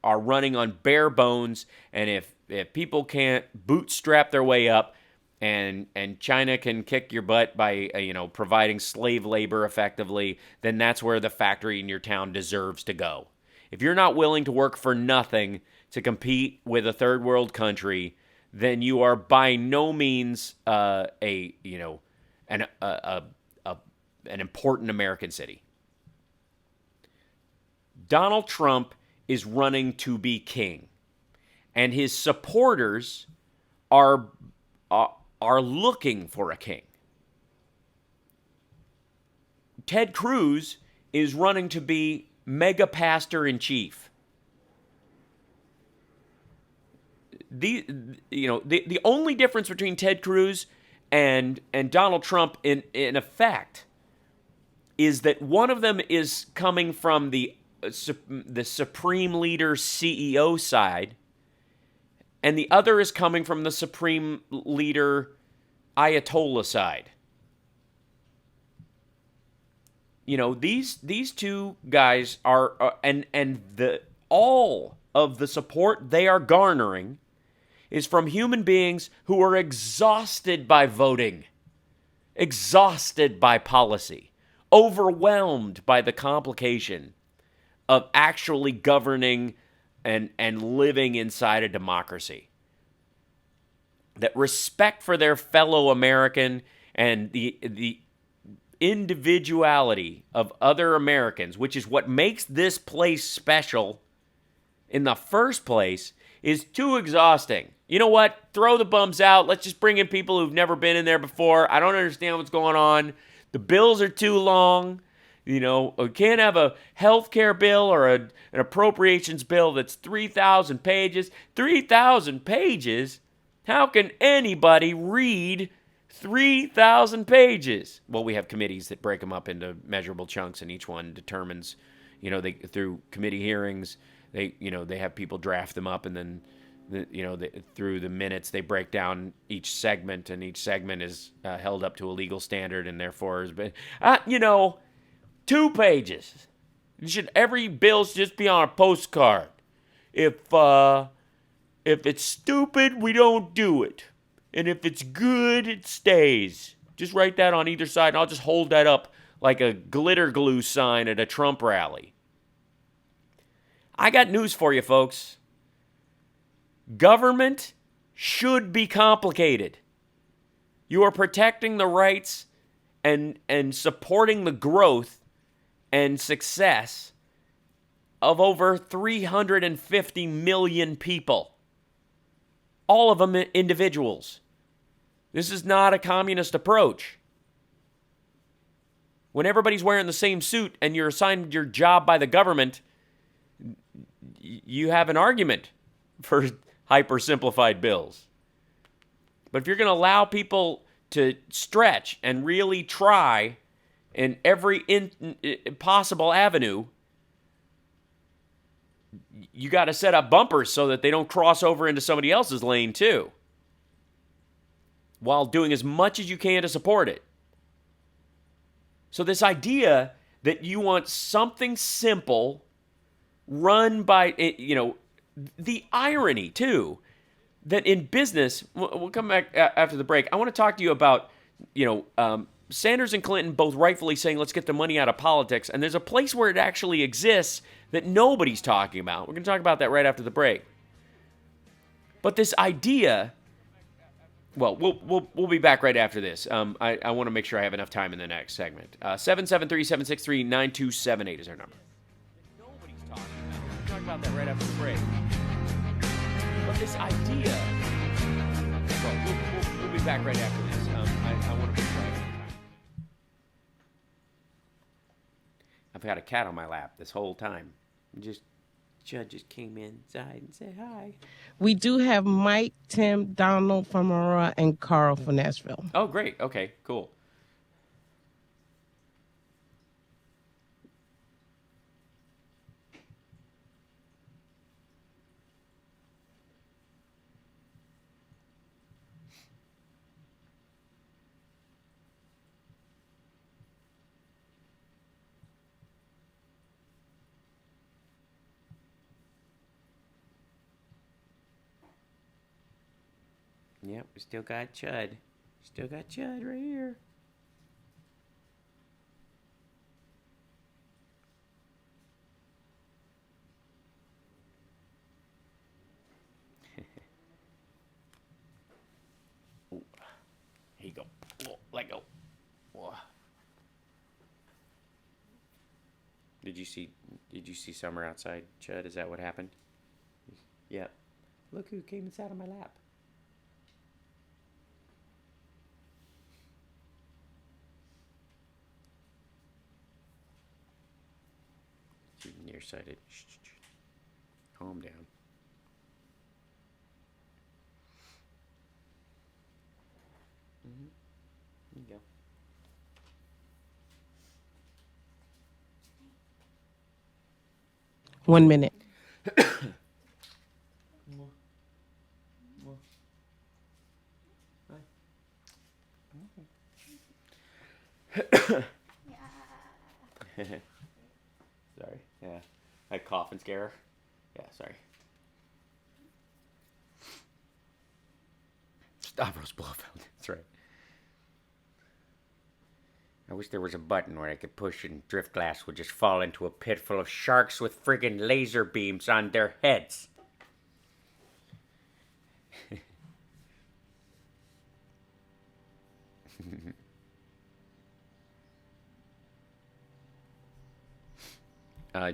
running on bare bones. And if people can't bootstrap their way up, and China can kick your butt by providing slave labor effectively, then that's where the factory in your town deserves to go. If you're not willing to work for nothing to compete with a third world country, then you are by no means an important American city. Donald Trump is running to be king, and his supporters are looking for a king. Ted Cruz is running to be mega pastor in chief. The only difference between Ted Cruz and Donald Trump in effect is that one of them is coming from the Supreme Leader CEO side, and the other is coming from the Supreme Leader Ayatollah side. These two guys are all of the support they are garnering is from human beings who are exhausted by voting, exhausted by policy, overwhelmed by the complication of actually governing and living inside a democracy. That respect for their fellow American and the individuality of other Americans, which is what makes this place special in the first place, is too exhausting. You know what? Throw the bums out. Let's just bring in people who've never been in there before. I don't understand what's going on. The bills are too long. We can't have a health care bill or an appropriations bill that's 3,000 pages. 3,000 pages? How can anybody read 3,000 pages? Well, we have committees that break them up into measurable chunks, and each one determines, through committee hearings, they have people draft them up, and then, through the minutes, they break down each segment, and each segment is held up to a legal standard, and therefore has been, 2 pages. Every bill should just be on a postcard. If it's stupid, we don't do it. And if it's good, it stays. Just write that on either side, and I'll just hold that up like a glitter glue sign at a Trump rally. I got news for you, folks. Government should be complicated. You are protecting the rights and supporting the growth and success of over 350 million people. All of them individuals. This is not a communist approach. When everybody's wearing the same suit and you're assigned your job by the government, you have an argument for hyper-simplified bills. But if you're going to allow people to stretch and really try in every possible avenue, you got to set up bumpers so that they don't cross over into somebody else's lane too, while doing as much as you can to support it. So this idea that you want something simple run by, the irony too, that in business, we'll come back after the break. I want to talk to you about, Sanders and Clinton both rightfully saying, let's get the money out of politics. And there's a place where it actually exists that nobody's talking about. We're going to talk about that right after the break. But this idea, well, we'll be back right after this. I want to make sure I have enough time in the next segment. 773-763-9278 is our number. Nobody's talking about. We'll talk about that right after the break. But this idea, well, we'll be back right after this. I want to make sure I have enough time. I've got a cat on my lap this whole time. Judd just came inside and said hi. We do have Mike, Tim, Donald from Aurora, and Carl from Nashville. Oh, great. Okay, cool. Yep, we still got Chud. Still got Chud right here. Ooh. Here you go. Oh, let go. Oh. Did you see Summer outside, Chud? Is that what happened? Yep. Look who came inside of my lap. Nearsighted. Shh. Calm down. There you go. One minute. Sorry. Yeah. I cough and scare her. Yeah, sorry. Stavros Blofeld. That's right. I wish there was a button where I could push and Driftglass would just fall into a pit full of sharks with friggin' laser beams on their heads.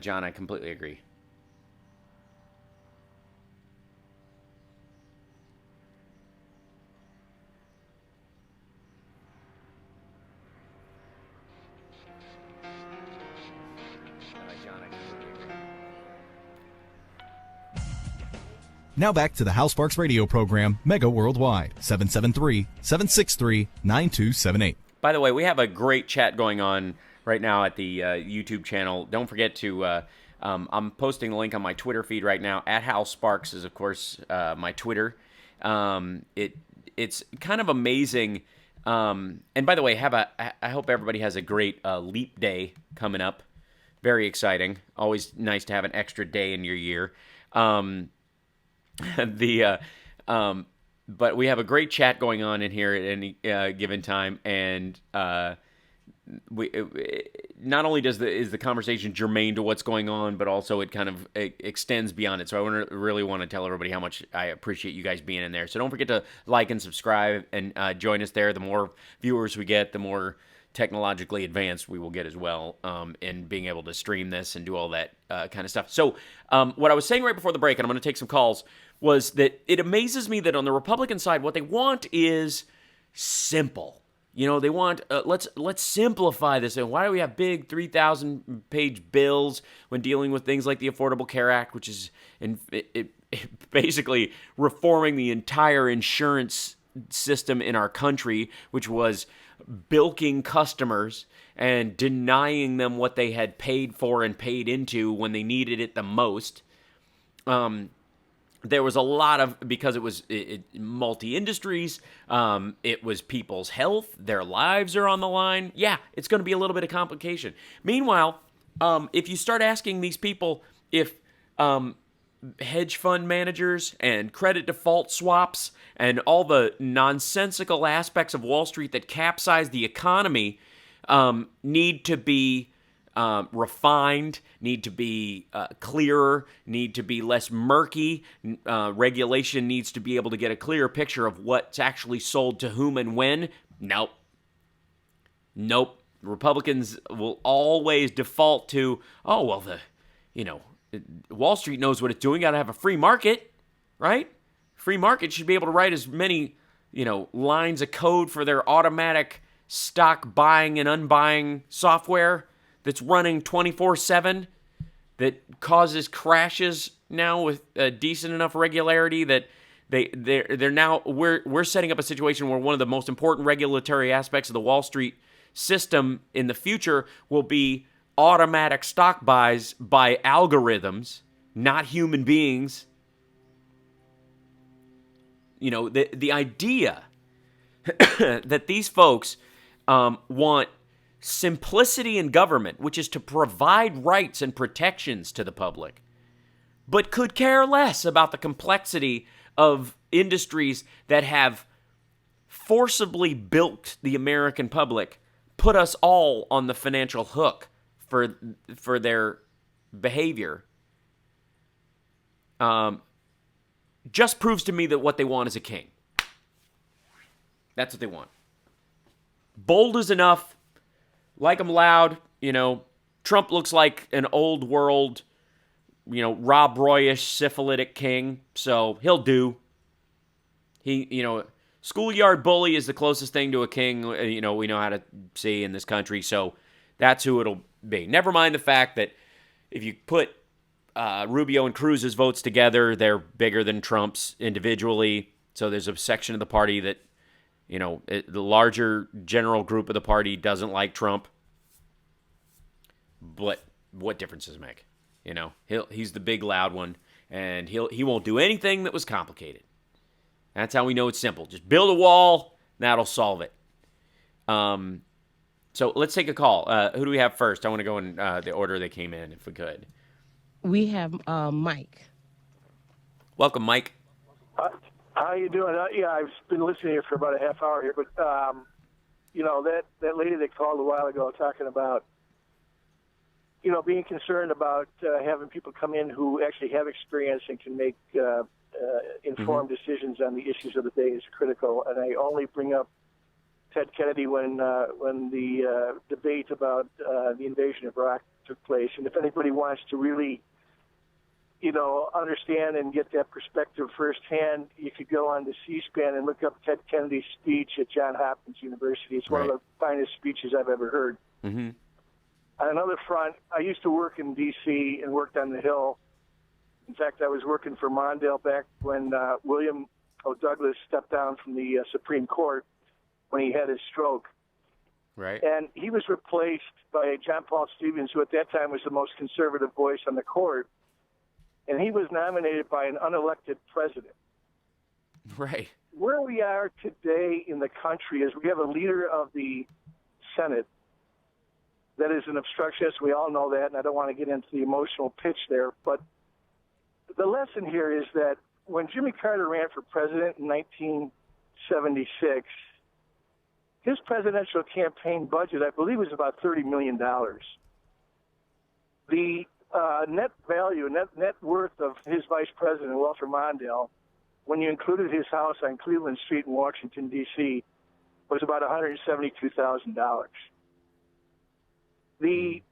John, I completely agree. Now back to the Hal Sparks radio program, Mega Worldwide, 773-763-9278. By the way, we have a great chat going on right now at the YouTube channel. Don't forget to, I'm posting the link on my Twitter feed right now. At Hal Sparks is, of course, my Twitter. It's kind of amazing. And by the way, I hope everybody has a great Leap Day coming up. Very exciting. Always nice to have an extra day in your year. But we have a great chat going on in here at any given time, and not only is the conversation germane to what's going on, but also it kind of extends beyond it. So I really want to tell everybody how much I appreciate you guys being in there. So don't forget to like and subscribe and join us there. The more viewers we get, the more technologically advanced we will get as well in being able to stream this and do all that kind of stuff. So what I was saying right before the break, and I'm going to take some calls, was that it amazes me that on the Republican side, what they want is simple. You know, they want let's simplify this. And why do we have big 3,000-page bills when dealing with things like the Affordable Care Act, which is basically reforming the entire insurance system in our country, which was bilking customers and denying them what they had paid for and paid into when they needed it the most. There was a lot of, because it was multi-industries, it was people's health, their lives are on the line. Yeah, it's going to be a little bit of complication. Meanwhile, if you start asking these people if hedge fund managers and credit default swaps and all the nonsensical aspects of Wall Street that capsize the economy need to be refined, need to be clearer, need to be less murky. Regulation needs to be able to get a clearer picture of what's actually sold to whom and when. Nope. Republicans will always default to, oh, well, Wall Street knows what it's doing. Got to have a free market, right? Free market should be able to write as many, lines of code for their automatic stock buying and unbuying software that's running 24/7 that causes crashes now with a decent enough regularity that they're now we're setting up a situation where one of the most important regulatory aspects of the Wall Street system in the future will be automatic stock buys by algorithms, not human beings. The idea that these folks want simplicity in government, which is to provide rights and protections to the public, but could care less about the complexity of industries that have forcibly bilked the American public, put us all on the financial hook for their behavior, just proves to me that what they want is a king. That's what they want. Bold is enough. Like them loud. Trump looks like an old world, Rob Roy-ish syphilitic king, so he'll do. Schoolyard bully is the closest thing to a king, we know how to see in this country, so that's who it'll be. Never mind the fact that if you put Rubio and Cruz's votes together, they're bigger than Trump's individually, so there's a section of the party that, the larger general group of the party doesn't like Trump. But what difference does it make? He's the big loud one, and he won't do anything that was complicated. That's how we know it's simple. Just build a wall, that'll solve it. So let's take a call. Who do we have first? I want to go in the order they came in, if we could. We have Mike. Welcome, Mike. How you doing? I've been listening here for about a half hour here, but that lady that called a while ago talking about being concerned about having people come in who actually have experience and can make informed decisions on the issues of the day is critical. And I only bring up Ted Kennedy when the debate about the invasion of Iraq took place. And if anybody wants to really understand and get that perspective firsthand, you could go on to C-SPAN and look up Ted Kennedy's speech at Johns Hopkins University. It's one of the finest speeches I've ever heard. Mm-hmm. On another front, I used to work in D.C. and worked on the Hill. In fact, I was working for Mondale back when William O. Douglas stepped down from the Supreme Court when he had his stroke. Right. And he was replaced by John Paul Stevens, who at that time was the most conservative voice on the court. And he was nominated by an unelected president. Right. Where we are today in the country is we have a leader of the Senate that is an obstructionist. We all know that, and I don't want to get into the emotional pitch there. But the lesson here is that when Jimmy Carter ran for president in 1976, his presidential campaign budget, I believe, was about $30 million. The net value, net worth of his vice president, Walter Mondale, when you included his house on Cleveland Street in Washington, D.C., was about $172,000. The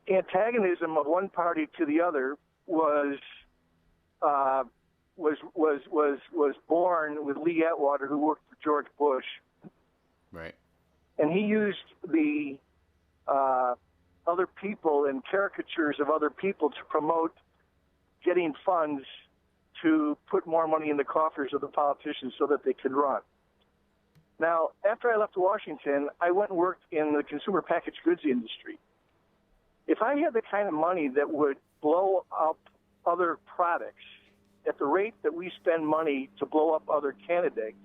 antagonism of one party to the other was was born with Lee Atwater, who worked for George Bush, right? And he used the other people and caricatures of other people to promote getting funds to put more money in the coffers of the politicians so that they could run. Now, after I left Washington, I went and worked in the consumer packaged goods industry. If I had the kind of money that would blow up other products at the rate that we spend money to blow up other candidates,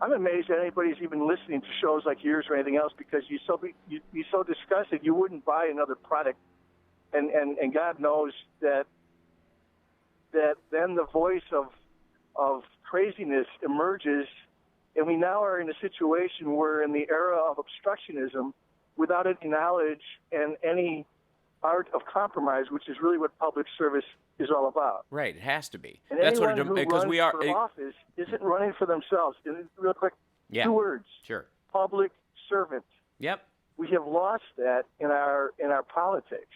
I'm amazed that anybody's even listening to shows like yours or anything else, because you're so disgusted you wouldn't buy another product, and God knows that then the voice of craziness emerges, and we now are in a situation where in the era of obstructionism, without any knowledge and any art of compromise, which is really what public service is all about. Right, it has to be. And That's what anyone who runs for office isn't running for themselves. And real quick, yeah. 2 words. Sure. Public servant. Yep. We have lost that in our politics.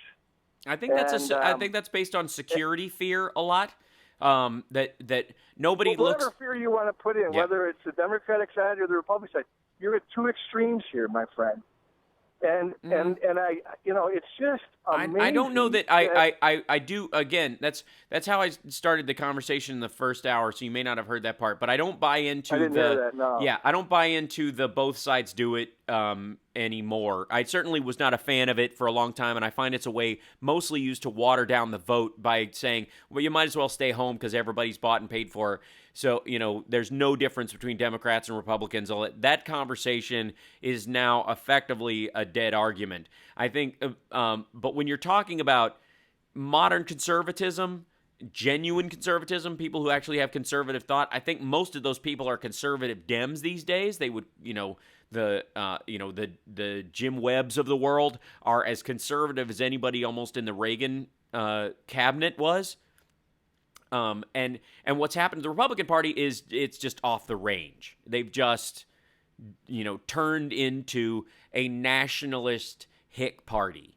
I think I think that's based on security fear a lot. That nobody whatever looks. Fear you want to put in, whether it's the Democratic side or the Republican side, you're at 2 extremes here, my friend. And I, it's just amazing. I don't know that I do. Again, that's how I started the conversation in the first hour. So you may not have heard that part, but I don't buy into I didn't hear that, no. Yeah, I don't buy into the both sides do it anymore. I certainly was not a fan of it for a long time, and I find it's a way mostly used to water down the vote by saying, well, you might as well stay home because everybody's bought and paid for. So, there's no difference between Democrats and Republicans. That conversation is now effectively a dead argument. I think, but when you're talking about modern conservatism, genuine conservatism, people who actually have conservative thought, I think most of those people are conservative Dems these days. They would, the Jim Webbs of the world are as conservative as anybody almost in the Reagan cabinet was. And what's happened to the Republican Party is it's just off the range. They've just, turned into a nationalist hick party,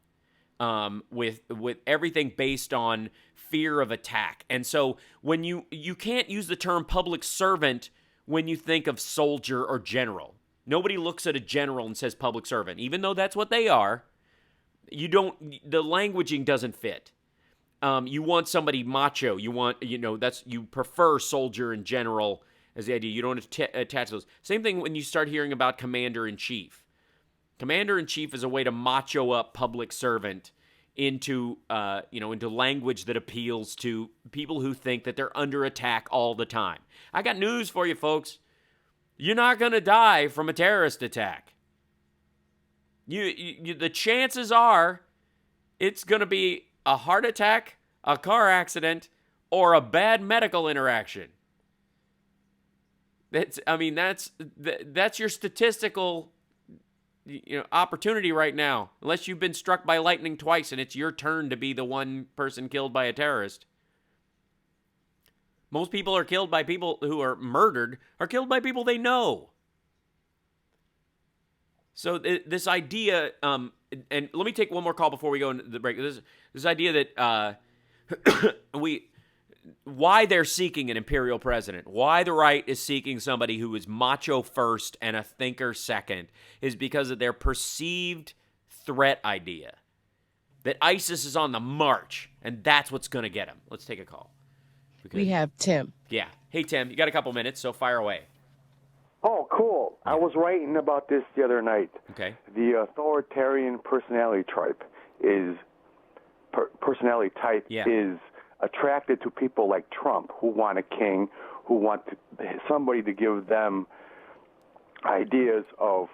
with everything based on fear of attack. And so when you can't use the term public servant when you think of soldier or general. Nobody looks at a general and says public servant, even though that's what they are. The languaging doesn't fit. You want somebody macho. You want, you prefer soldier and general as the idea. You don't attach those. Same thing when you start hearing about commander-in-chief. Commander-in-chief is a way to macho up public servant into language that appeals to people who think that they're under attack all the time. I got news for you, folks. You're not going to die from a terrorist attack. The chances are it's going to be a heart attack, a car accident, or a bad medical interaction. That's your statistical opportunity right now. Unless you've been struck by lightning twice and it's your turn to be the one person killed by a terrorist. Most people are killed by people who are murdered are killed by people they know. So this idea, and let me take one more call before we go into the break. This idea that why they're seeking an imperial president, why the right is seeking somebody who is macho first and a thinker second, is because of their perceived threat idea. That ISIS is on the march, and that's what's going to get them. Let's take a call. We have Tim. Yeah. Hey, Tim, you got a couple minutes, so fire away. Oh, cool. I was writing about this the other night. Okay. The authoritarian personality type is attracted to people like Trump, who want a king, who want somebody to give them ideas of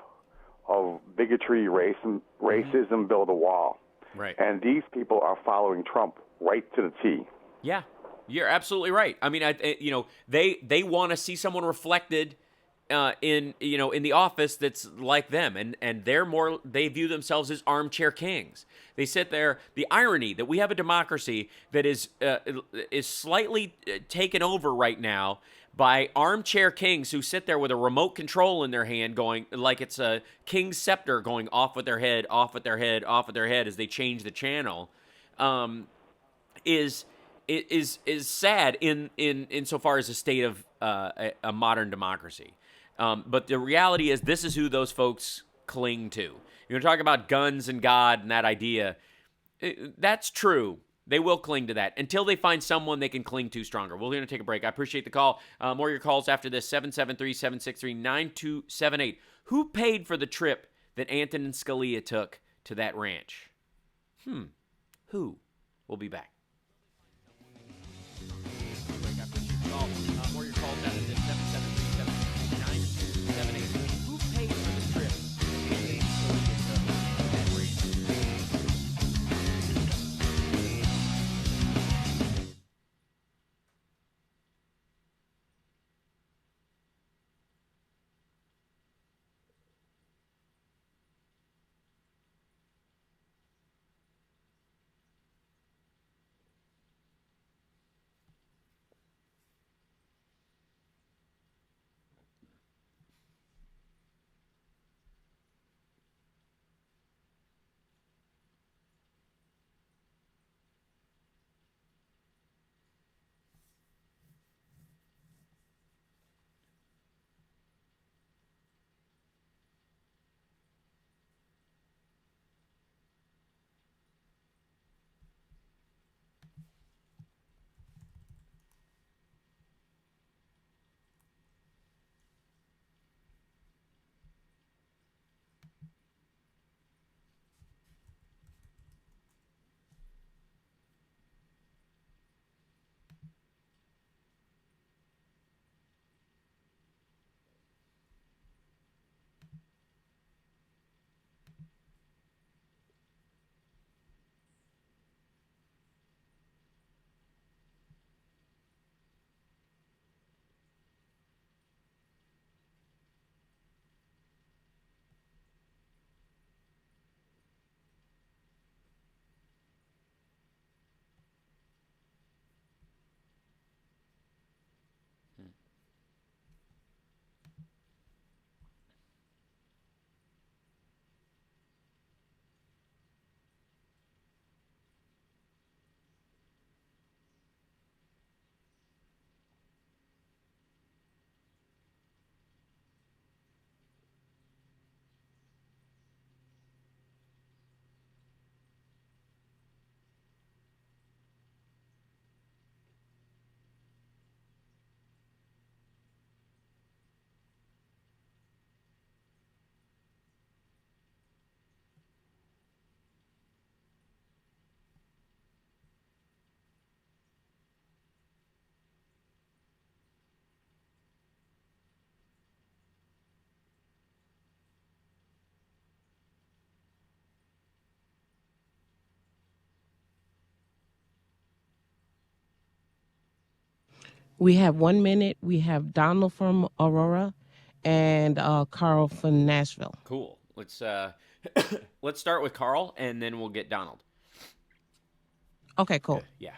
bigotry, racism, build a wall. Right. And these people are following Trump right to the T. Yeah, you're absolutely right. I mean, they want to see someone reflected in the office that's like them, and they view themselves as armchair kings. They sit there. The irony that we have a democracy that is slightly taken over right now by armchair kings who sit there with a remote control in their hand, going like it's a king's scepter, going off with their head, off with their head, off with their head as they change the channel. Is is sad in insofar as a state of a modern democracy. But the reality is, this is who those folks cling to. You're talking about guns and God and that idea. That's true. They will cling to that until they find someone they can cling to stronger. We're going to take a break. I appreciate the call. More of your calls after this, 773-763-9278. Who paid for the trip that Antonin Scalia took to that ranch? Who? We'll be back. More of your calls after this, 773-763-9278. Who paid for the trip Antonin Scalia took to that ranch? We have 1 minute. We have Donald from Aurora and Carl from Nashville. Cool. Let's let's start with Carl, and then we'll get Donald. Okay, cool. Yeah.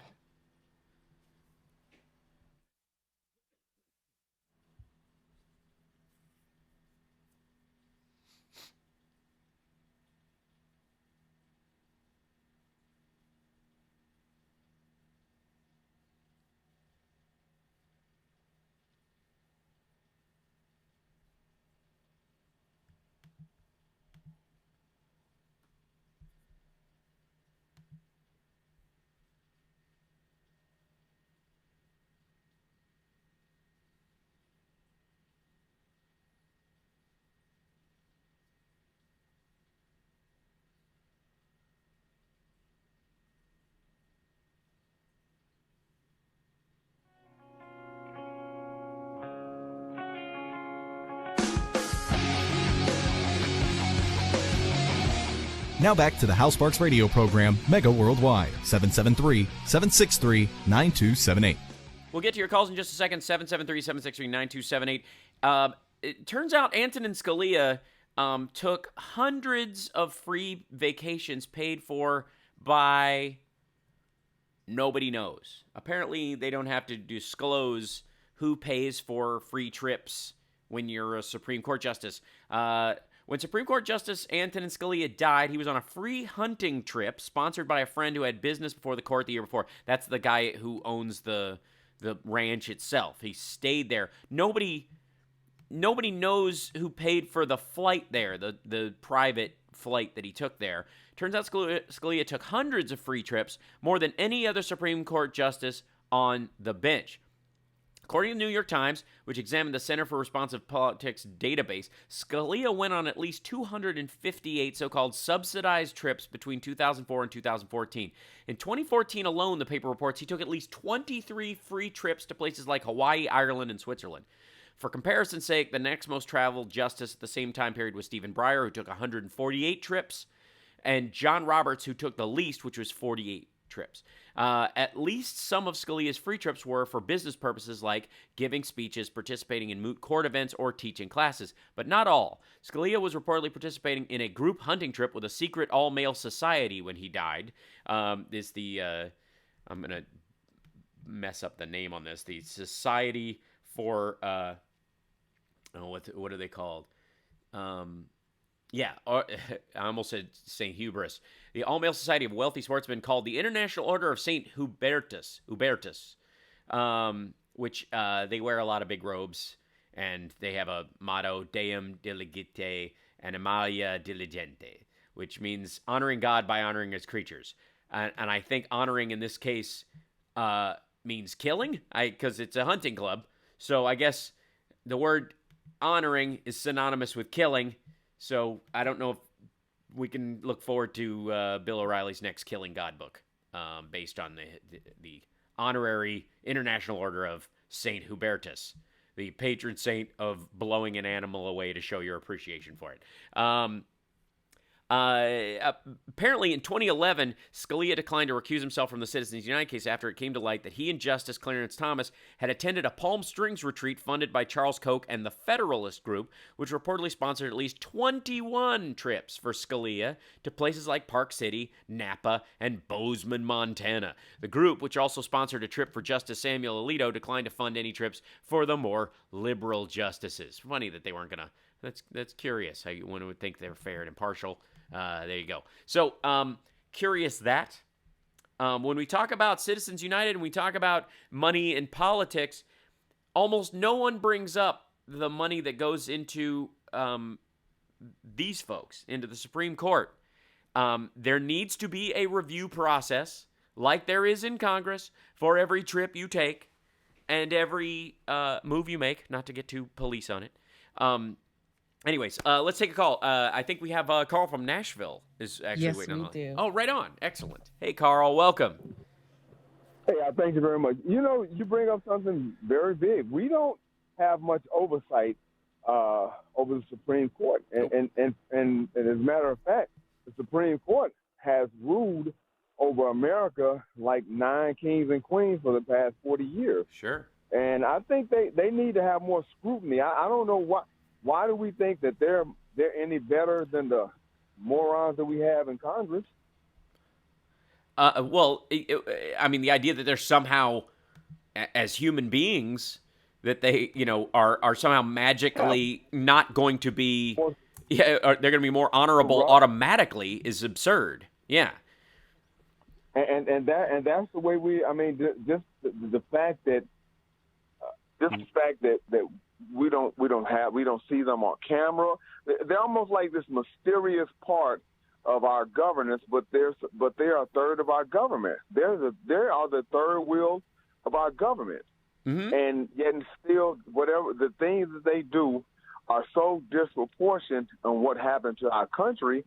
Now back to the Hal Sparks radio program, Mega Worldwide, 773-763-9278. We'll get to your calls in just a second, 773-763-9278. It turns out Antonin Scalia took hundreds of free vacations paid for by nobody knows. Apparently, they don't have to disclose who pays for free trips when you're a Supreme Court justice. When Supreme Court Justice Antonin Scalia died, he was on a free hunting trip sponsored by a friend who had business before the court the year before. That's the guy who owns the ranch itself. He stayed there. Nobody knows who paid for the flight there, the private flight that he took there. Turns out Scalia took hundreds of free trips, more than any other Supreme Court justice on the bench. According to the New York Times, which examined the Center for Responsive Politics database, Scalia went on at least 258 so-called subsidized trips between 2004 and 2014. In 2014 alone, the paper reports he took at least 23 free trips to places like Hawaii, Ireland, and Switzerland. For comparison's sake, the next most traveled justice at the same time period was Stephen Breyer, who took 148 trips, and John Roberts, who took the least, which was 48 trips. At least some of Scalia's free trips were for business purposes like giving speeches, participating in moot court events, or teaching classes, but not all. Scalia was reportedly participating in a group hunting trip with a secret all-male society when he died. I'm going to mess up the name on this. The Society for, what are they called? I almost said St. Hubris. The all-male society of wealthy sportsmen called the International Order of St. Hubertus, which they wear a lot of big robes, and they have a motto, Deum diligite animalia diligente, which means honoring God by honoring his creatures. And I think honoring in this case means killing, because it's a hunting club. So I guess the word honoring is synonymous with killing. So I don't know if we can look forward to Bill O'Reilly's next Killing God book, based on the honorary International Order of Saint Hubertus, the patron saint of blowing an animal away to show your appreciation for it. Apparently, in 2011, Scalia declined to recuse himself from the Citizens United case after it came to light that he and Justice Clarence Thomas had attended a Palm Springs retreat funded by Charles Koch and the Federalist Group, which reportedly sponsored at least 21 trips for Scalia to places like Park City, Napa, and Bozeman, Montana. The group, which also sponsored a trip for Justice Samuel Alito, declined to fund any trips for the more liberal justices. Funny that they weren't going to. That's curious how one would think they're fair and impartial. There you go. So, curious that. When we talk about Citizens United and we talk about money in politics, almost no one brings up the money that goes into these folks, into the Supreme Court. There needs to be a review process, like there is in Congress, for every trip you take and every move you make, not to get too police on it. Anyways, let's take a call. I think we have Carl from Nashville is actually waiting on. Yes, we do. Oh, right on. Excellent. Hey, Carl, welcome. Hey, thank you very much. You know, you bring up something very big. We don't have much oversight over the Supreme Court. And as a matter of fact, the Supreme Court has ruled over America like 9 kings and queens for the past 40 years. Sure. And I think they need to have more scrutiny. I don't know why do we think that they're any better than the morons that we have in Congress? I mean, the idea that they're somehow, as human beings, that they, are somehow magically not going to be, they're going to be more honorable automatically is absurd. Yeah. And that's the way just the fact that we don't see them on camera. They're almost like this mysterious part of our governance, but they're a third of our government. They are the third wheel of our government. Mm-hmm. And yet still, whatever the things that they do are so disproportionate on what happened to our country.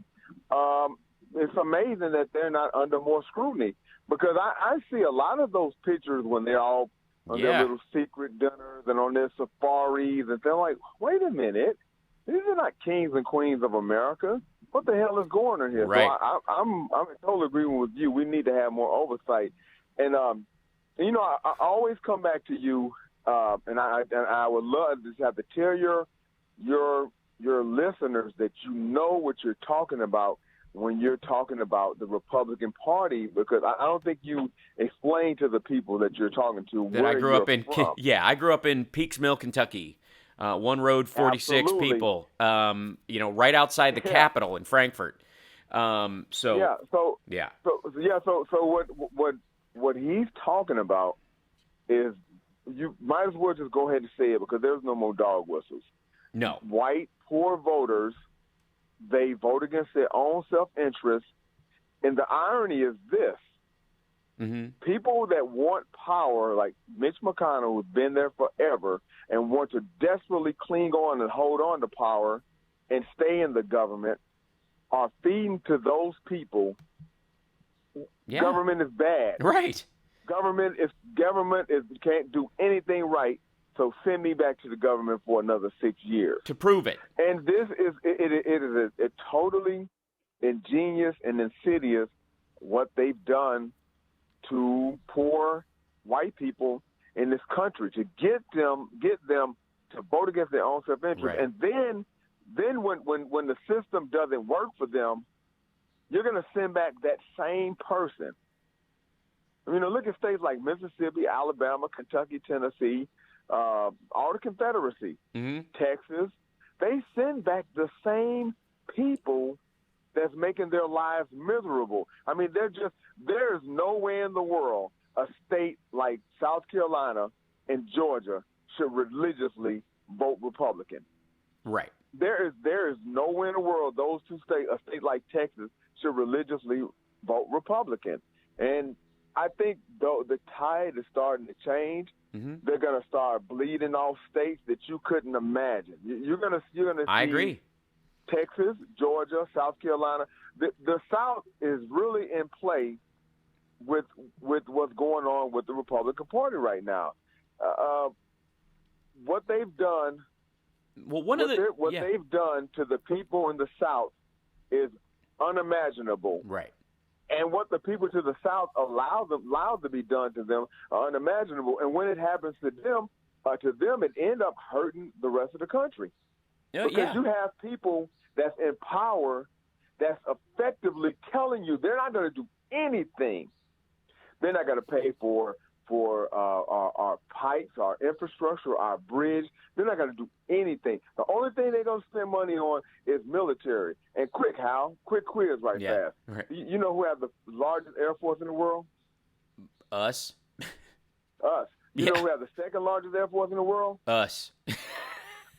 It's amazing that they're not under more scrutiny, because I see a lot of those pictures when they're all on their little secret dinners and on their safaris, and they're like, wait a minute, these are not kings and queens of America. What the hell is going on here? Right. So I'm in total agreement with you. We need to have more oversight. And I always come back to you, and I would love to have to tell your listeners that you know what you're talking about when you're talking about the Republican Party, because I don't think you explain to the people that you're talking to that where I grew you're up in. from. Yeah, I grew up in Peeks Mill, Kentucky. One road, 46 Absolutely. people. Right outside the Capitol in Frankfurt. So what he's talking about is, you might as well just go ahead and say it, because there's no more dog whistles. No. White, poor voters, they vote against their own self-interest. And the irony is this. Mm-hmm. People that want power, like Mitch McConnell, who's been there forever and want to desperately cling on and hold on to power and stay in the government, are feeding to those people. Yeah. Government is bad. Right. Government is can't do anything right. So send me back to the government for another 6 years to prove it. And this is it is a totally ingenious and insidious what they've done to poor white people in this country, to get them to vote against their own self-interest. Right. And then when the system doesn't work for them, you're going to send back that same person. I mean, look at states like Mississippi, Alabama, Kentucky, Tennessee, all the Confederacy, Texas. They send back the same people that's making their lives miserable. I mean, there is nowhere in the world a state like South Carolina and Georgia should religiously vote Republican. Right. There is nowhere in the world those two states, a state like Texas, should religiously vote Republican. And I think though the tide is starting to change, they're going to start bleeding off states that you couldn't imagine. You're going to see. I agree. Texas, Georgia, South Carolina. The South is really in play with what's going on with the Republican Party right now. What they've done. Well, they've done to the people in the South is unimaginable. Right. And what the people to the South allowed to be done to them are unimaginable. And when it happens to them, it ends up hurting the rest of the country. Because you have people that's in power that's effectively telling you they're not going to do anything. They're not going to pay for our pipes, our infrastructure, our bridge. They're not going to do anything. The only thing they're going to spend money on is military. And quick quiz fast. Right. You know who has the largest Air Force in the world? Us. Us. You know who has the second largest Air Force in the world? Us.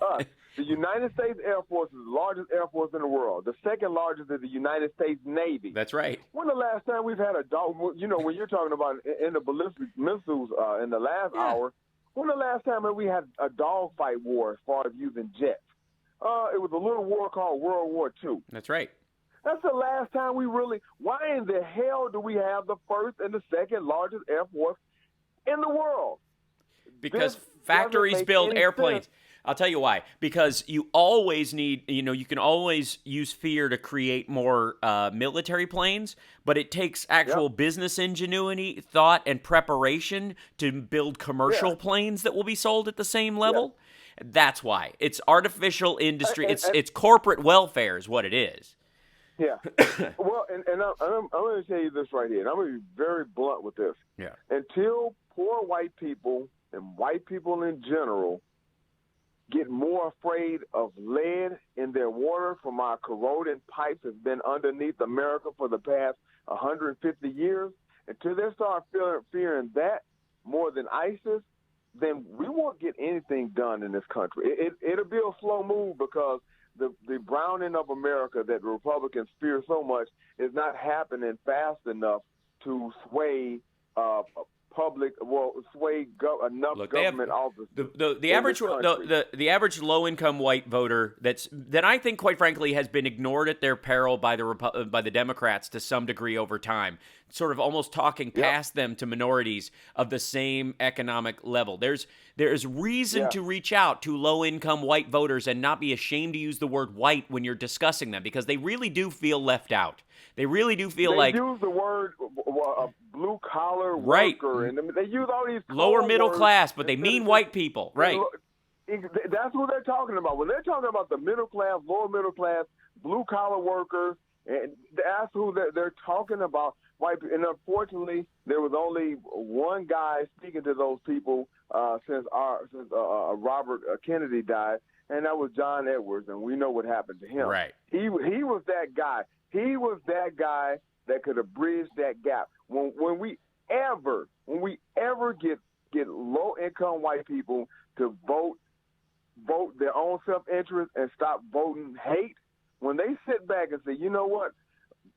Us. The United States Air Force is the largest Air Force in the world. The second largest is the United States Navy. That's right. When the last time we've had a dog, when you're talking about in the ballistic missiles in the last hour, when the last time that we had a dogfight war as far as using jets? It was a little war called World War II. That's right. That's the last time why in the hell do we have the first and the second largest Air Force in the world? Because factories build airplanes. Sense. I'll tell you why. Because you always need, you can always use fear to create more military planes, but it takes actual business ingenuity, thought, and preparation to build commercial planes that will be sold at the same level. That's why. It's artificial industry. It's corporate welfare is what it is. Yeah. Well, and I'm going to tell you this right here, and I'm going to be very blunt with this. Yeah. Until poor white people and white people in general get more afraid of lead in their water from our corroding pipes that's been underneath America for the past 150 years, until they start fearing that more than ISIS, then we won't get anything done in this country. It'll be a slow move because the browning of America that the Republicans fear so much is not happening fast enough to sway enough government office. The average low income white voter that I think, quite frankly, has been ignored at their peril by the Democrats to some degree over time, sort of almost talking past them to minorities of the same economic level. There's reason to reach out to low income white voters and not be ashamed to use the word white when you're discussing them, because they really do feel left out. They really do feel they use the word blue collar worker, and they use all these lower middle class, but they mean white people, right? That's what they're talking about. When they're talking about the middle class, lower middle class, blue collar workers, and that's who they're talking about white people. And unfortunately, there was only one guy speaking to those people since Robert Kennedy died, and that was John Edwards, and we know what happened to him. Right. He was that guy. He was that guy that could have bridged that gap. When we ever get low-income white people to vote their own self-interest and stop voting hate, when they sit back and say, you know what,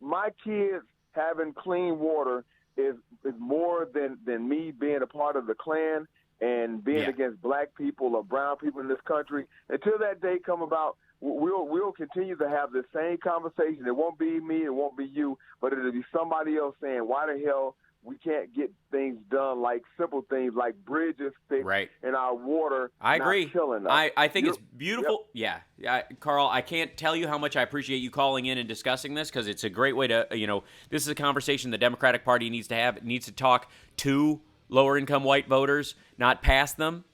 my kids having clean water is more than me being a part of the Klan and being against black people or brown people in this country. Until that day come about, we'll continue to have the same conversation. It won't be me, it won't be you, but it'll be somebody else saying, why the hell we can't get things done, like simple things like bridges fixed and our water I agree. not killing us. I think it's beautiful. Yep. Yeah, Carl, I can't tell you how much I appreciate you calling in and discussing this, because it's a great way to, this is a conversation the Democratic Party needs to have. It needs to talk to lower-income white voters, not past them,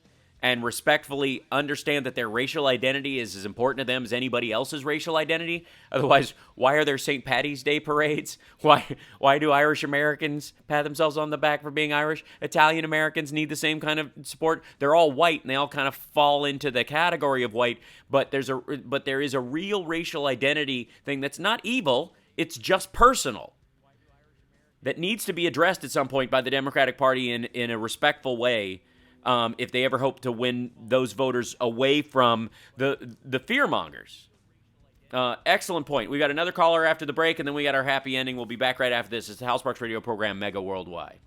and respectfully understand that their racial identity is as important to them as anybody else's racial identity. Otherwise, why are there St. Patty's Day parades? Why do Irish Americans pat themselves on the back for being Irish? Italian Americans need the same kind of support. They're all white, and they all kind of fall into the category of white, but there is a real racial identity thing that's not evil, it's just personal, that needs to be addressed at some point by the Democratic Party in a respectful way. If they ever hope to win those voters away from the fear-mongers. Excellent point. We got another caller after the break, and then we got our happy ending. We'll be back right after this. It's the Hal Sparks Radio program, Mega Worldwide.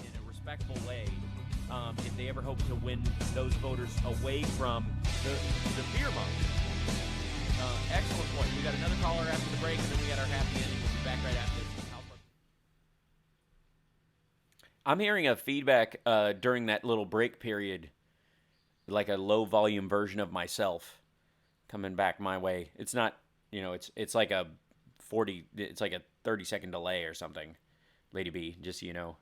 In a respectful way, if they ever hope to win those voters away from the fear-mongers. Excellent point. We got another caller after the break, and then we got our happy ending. We'll be back right after this. I'm hearing a feedback during that little break period, like a low volume version of myself coming back my way. It's not, it's like a 30-second delay or something, Lady B, just so you know.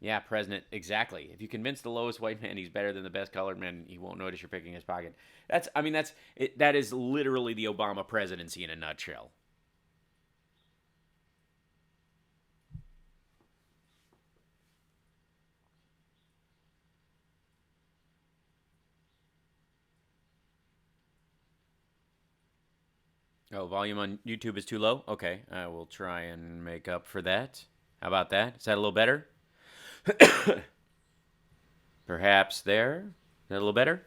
Yeah, President, exactly. If you convince the lowest white man he's better than the best colored man, he won't notice you're picking his pocket. That is literally the Obama presidency in a nutshell. Oh, volume on YouTube is too low? Okay, I will try and make up for that. How about that? Is that a little better? Perhaps there. Is that a little better?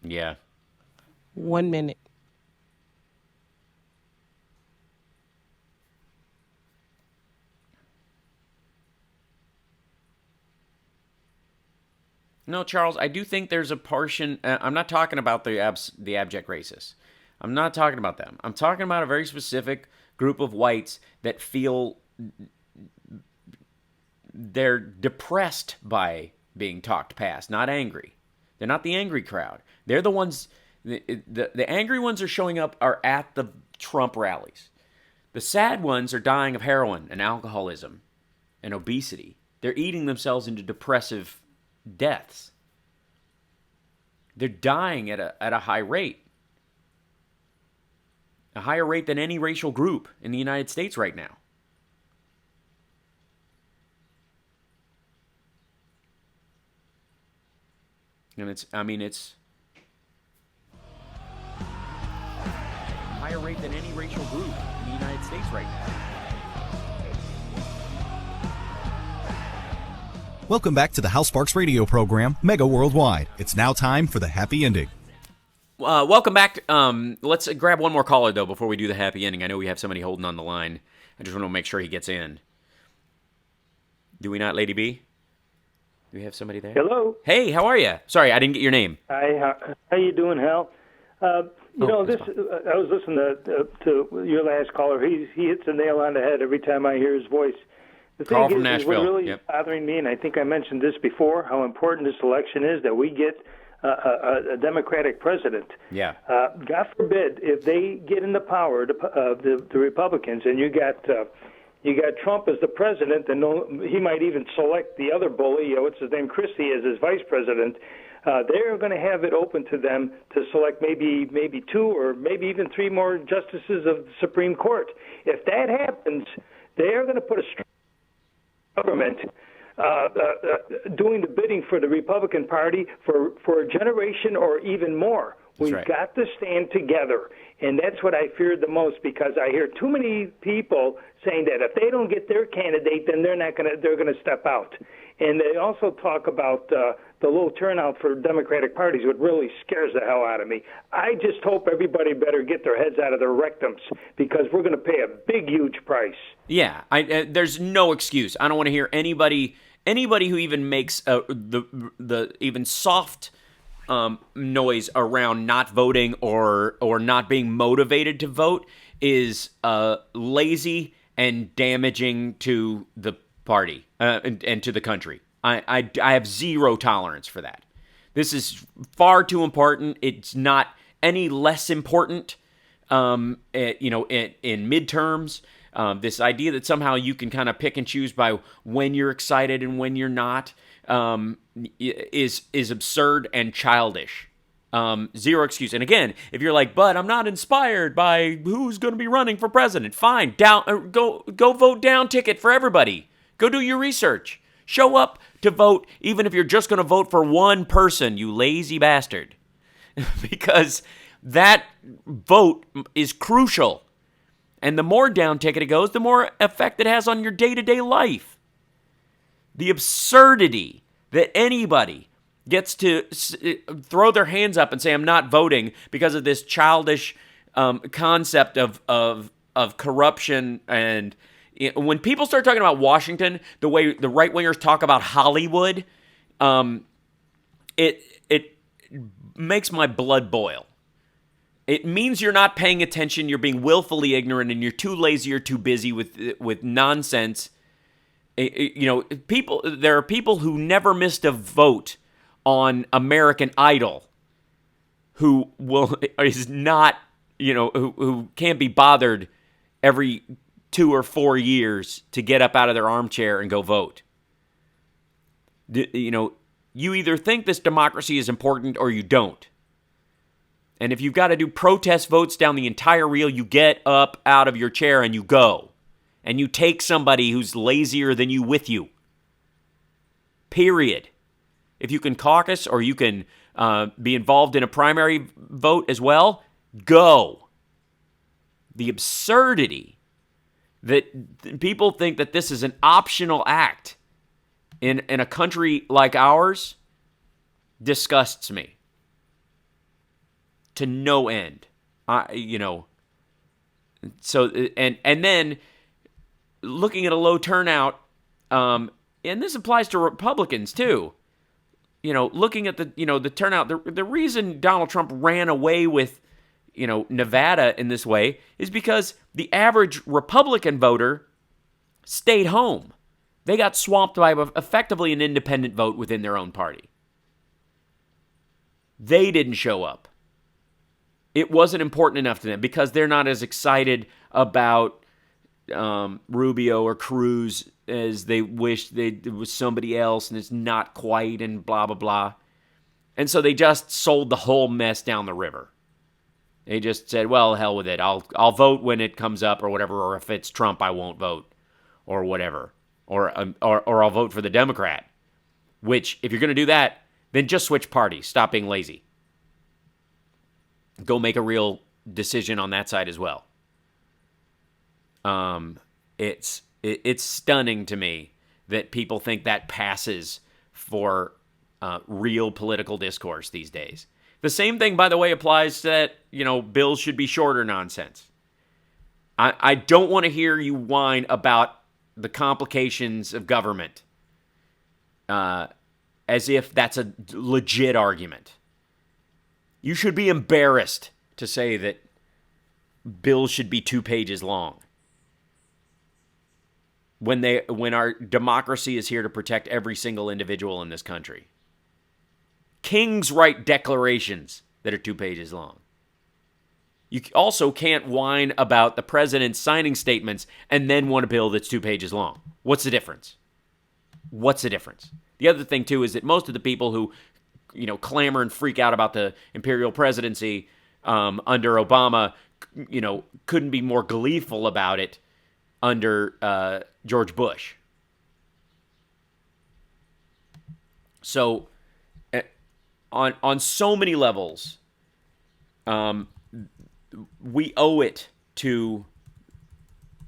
Yeah. 1 minute. No, Charles, I do think there's a portion. I'm not talking about the abject racists. I'm not talking about them. I'm talking about a very specific group of whites that feel they're depressed by being talked past, not angry. They're not the angry crowd. They're the ones. The angry ones are at the Trump rallies. The sad ones are dying of heroin and alcoholism and obesity. They're eating themselves into depressive deaths. They're dying at a high rate. A higher rate than any racial group in the United States right now. And it's higher rate than any racial group in the United States right now. Welcome back to the Hal Sparks Radio program, Mega Worldwide. It's now time for the happy ending. Welcome back. Let's grab one more caller, though, before we do the happy ending. I know we have somebody holding on the line. I just want to make sure he gets in. Do we not, Lady B? Do we have somebody there? Hello. Hey, how are you? Sorry, I didn't get your name. Hi, how you doing, Hal? I was listening to your last caller. He hits the nail on the head every time I hear his voice. The thing Carl from is Nashville. what really is bothering me, and I think I mentioned this before, how important this election is, that we get a Democratic president. Yeah. God forbid if they get into power, the Republicans, and you got Trump as the president, and he might even select the other bully, what's his name, Christie, as his vice president. They're going to have it open to them to select maybe 2 or maybe even 3 more justices of the Supreme Court. If that happens, they are going to put a strong government doing the bidding for the Republican Party for a generation or even more. We've got to stand together, and that's what I feared the most, because I hear too many people saying that if they don't get their candidate, then they're going to step out. And they also talk about the low turnout for Democratic parties, what really scares the hell out of me. I just hope everybody better get their heads out of their rectums, because we're going to pay a big, huge price. Yeah, there's no excuse. I don't want to hear anybody who even makes the even soft noise around not voting or not being motivated to vote is lazy and damaging to the party and to the country. I have zero tolerance for that. This is far too important. It's not any less important, in midterms. This idea that somehow you can kind of pick and choose by when you're excited and when you're not is absurd and childish. Zero excuse. And again, if you're like, but I'm not inspired by who's going to be running for president, fine. Go vote down ticket for everybody. Go do your research. Show up to vote, even if you're just going to vote for one person, you lazy bastard. Because that vote is crucial. And the more down ticket it goes, the more effect it has on your day-to-day life. The absurdity that anybody gets to throw their hands up and say, I'm not voting because of this childish concept of corruption. And when people start talking about Washington, the way the right-wingers talk about Hollywood, it makes my blood boil. It means you're not paying attention, you're being willfully ignorant, and you're too lazy or too busy with nonsense. There are people who never missed a vote on American Idol who can't be bothered every 2 or 4 years to get up out of their armchair and go vote. You either think this democracy is important or you don't. And if you've got to do protest votes down the entire reel, you get up out of your chair and you go. And you take somebody who's lazier than you with you. Period. If you can caucus or you can be involved in a primary vote as well, go. The absurdity that people think that this is an optional act in a country like ours disgusts me. To no end. So, and then looking at a low turnout, and this applies to Republicans too. Looking at the turnout, the reason Donald Trump ran away with, Nevada in this way is because the average Republican voter stayed home. They got swamped by effectively an independent vote within their own party. They didn't show up. It wasn't important enough to them because they're not as excited about Rubio or Cruz as they wish it was somebody else, and it's not quite, and blah, blah, blah. And so they just sold the whole mess down the river. They just said, well, hell with it. I'll vote when it comes up or whatever, or if it's Trump, I won't vote or whatever. Or I'll vote for the Democrat. Which, if you're going to do that, then just switch parties. Stop being lazy. Go make a real decision on that side as well. It's stunning to me that people think that passes for real political discourse these days. The same thing, by the way, applies to that, bills should be shorter nonsense. I don't want to hear you whine about the complications of government. as if that's a legit argument. You should be embarrassed to say that bills should be 2 pages long. When our democracy is here to protect every single individual in this country. Kings write declarations that are 2 pages long. You also can't whine about the president signing statements and then want a bill that's 2 pages long. What's the difference? What's the difference? The other thing, too, is that most of the people who, clamor and freak out about the imperial presidency under Obama, couldn't be more gleeful about it under George Bush. So, on so many levels, we owe it to,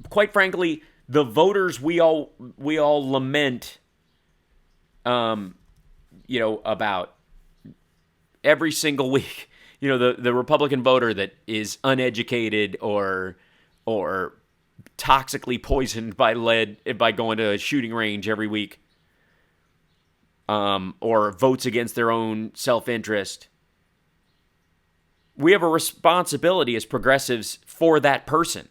quite frankly, the voters we all lament, about every single week. The Republican voter that is uneducated or toxically poisoned by lead by going to a shooting range every week, or votes against their own self-interest. We have a responsibility as progressives for that person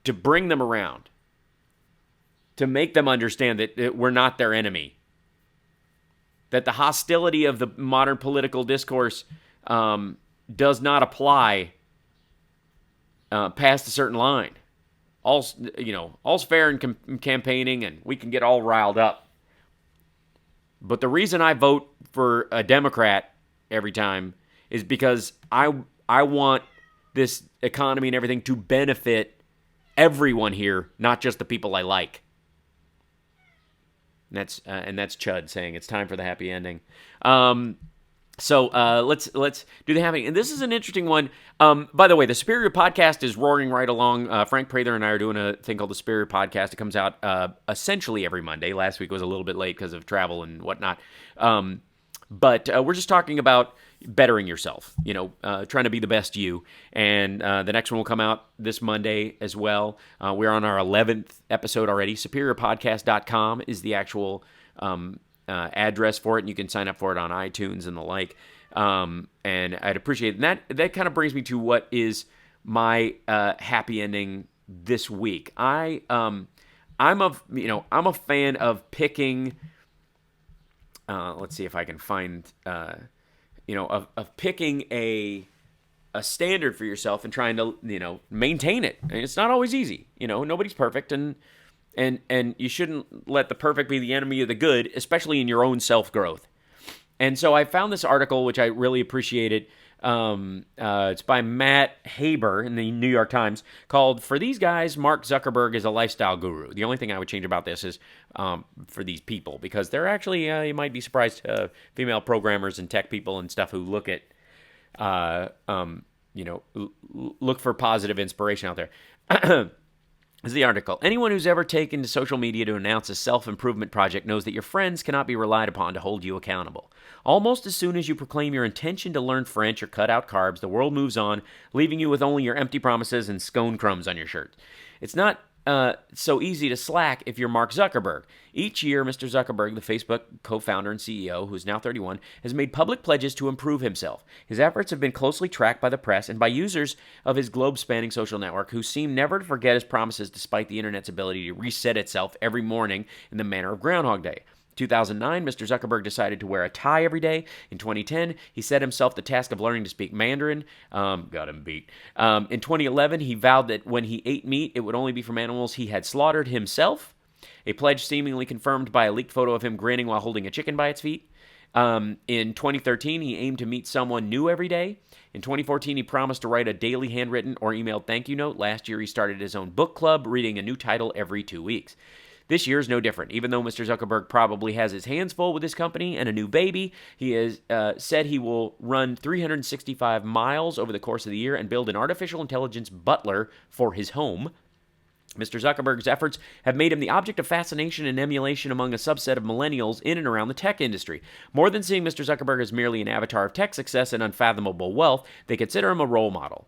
to bring them around, to make them understand that we're not their enemy, that the hostility of the modern political discourse does not apply past a certain line. All's fair in campaigning, and we can get all riled up. But the reason I vote for a Democrat every time is because I want this economy and everything to benefit everyone here, not just the people I like. And that's Chud saying it's time for the happy ending. So let's do the happy. And this is an interesting one. By the way, the Superior Podcast is roaring right along. Frank Prather and I are doing a thing called the Superior Podcast. It comes out essentially every Monday. Last week was a little bit late because of travel and whatnot. But we're just talking about bettering yourself, trying to be the best you. And the next one will come out this Monday as well. We're on our 11th episode already. SuperiorPodcast.com is the actual address for it, and you can sign up for it on iTunes and the like. And I'd appreciate it. And that kind of brings me to what is my happy ending this week. I'm a fan of picking. Let's see if I can find, of picking a standard for yourself and trying to, maintain it. And it's not always easy. Nobody's perfect, and you shouldn't let the perfect be the enemy of the good, especially in your own self-growth. And so I found this article, which I really appreciated. It's by Matt Haber in the New York Times, called "For These Guys, Mark Zuckerberg is a Lifestyle Guru." The only thing I would change about this is for these people, because they're actually, you might be surprised, female programmers and tech people and stuff who look at, look for positive inspiration out there. Is the article. Anyone who's ever taken to social media to announce a self-improvement project knows that your friends cannot be relied upon to hold you accountable. Almost as soon as you proclaim your intention to learn French or cut out carbs, the world moves on, leaving you with only your empty promises and scone crumbs on your shirt. It's not so easy to slack if you're Mark Zuckerberg. Each year, Mr. Zuckerberg, the Facebook co-founder and CEO, who's now 31, has made public pledges to improve himself. His efforts have been closely tracked by the press and by users of his globe-spanning social network, who seem never to forget his promises despite the internet's ability to reset itself every morning in the manner of Groundhog Day. 2009, Mr. Zuckerberg decided to wear a tie every day. In 2010, he set himself the task of learning to speak Mandarin. Got him beat. In 2011, he vowed that when he ate meat, it would only be from animals he had slaughtered himself, a pledge seemingly confirmed by a leaked photo of him grinning while holding a chicken by its feet. In 2013, he aimed to meet someone new every day. In 2014, he promised to write a daily handwritten or emailed thank you note. Last year, he started his own book club, reading a new title every 2 weeks. This year is no different. Even though Mr. Zuckerberg probably has his hands full with his company and a new baby, he has said he will run 365 miles over the course of the year and build an artificial intelligence butler for his home. Mr. Zuckerberg's efforts have made him the object of fascination and emulation among a subset of millennials in and around the tech industry. More than seeing Mr. Zuckerberg as merely an avatar of tech success and unfathomable wealth, they consider him a role model.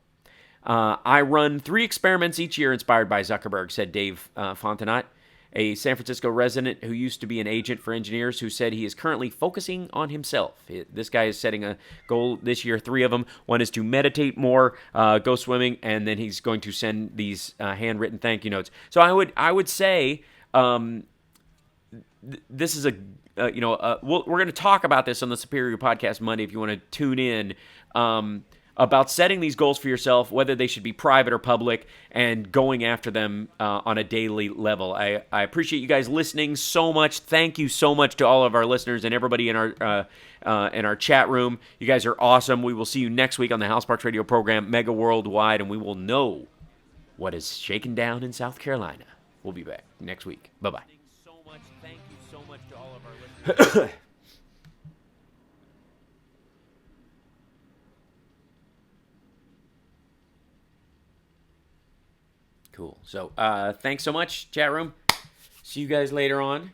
I run 3 experiments each year inspired by Zuckerberg, said Dave Fontenot. a San Francisco resident who used to be an agent for engineers, who said he is currently focusing on himself. This guy is setting a goal this year, 3 of them. One is to meditate more, go swimming, and then he's going to send these handwritten thank you notes. So I would say this is we're going to talk about this on the Superior Podcast Monday if you want to tune in, about setting these goals for yourself, whether they should be private or public, and going after them on a daily level. I appreciate you guys listening so much. Thank you so much to all of our listeners and everybody in our chat room. You guys are awesome. We will see you next week on the House Parks Radio program, Mega Worldwide, and we will know what is shaking down in South Carolina. We'll be back next week. Bye-bye. Thank you so much to all of our listeners. Cool. So, thanks so much, chat room. See you guys later on.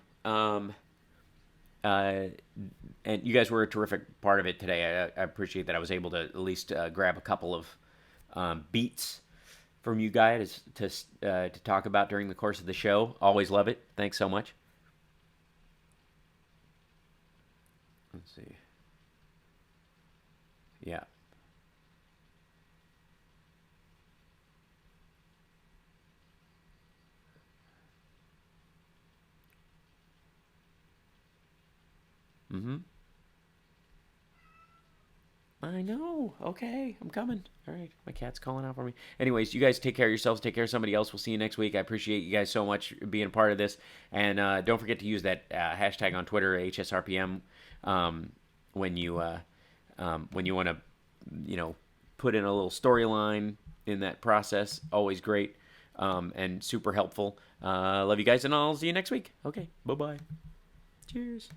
And you guys were a terrific part of it today. I appreciate that I was able to at least grab a couple of beats from you guys to talk about during the course of the show. Always love it. Thanks so much. Let's see. Yeah. Mm-hmm. I know. Okay, I'm coming. All right, my cat's calling out for me. Anyways, you guys take care of yourselves. Take care of somebody else. We'll see you next week. I appreciate you guys so much being a part of this. And don't forget to use that hashtag on Twitter, Hsrpm, when you want to, put in a little storyline in that process. Always great and super helpful. Love you guys, and I'll see you next week. Okay, bye-bye. Cheers.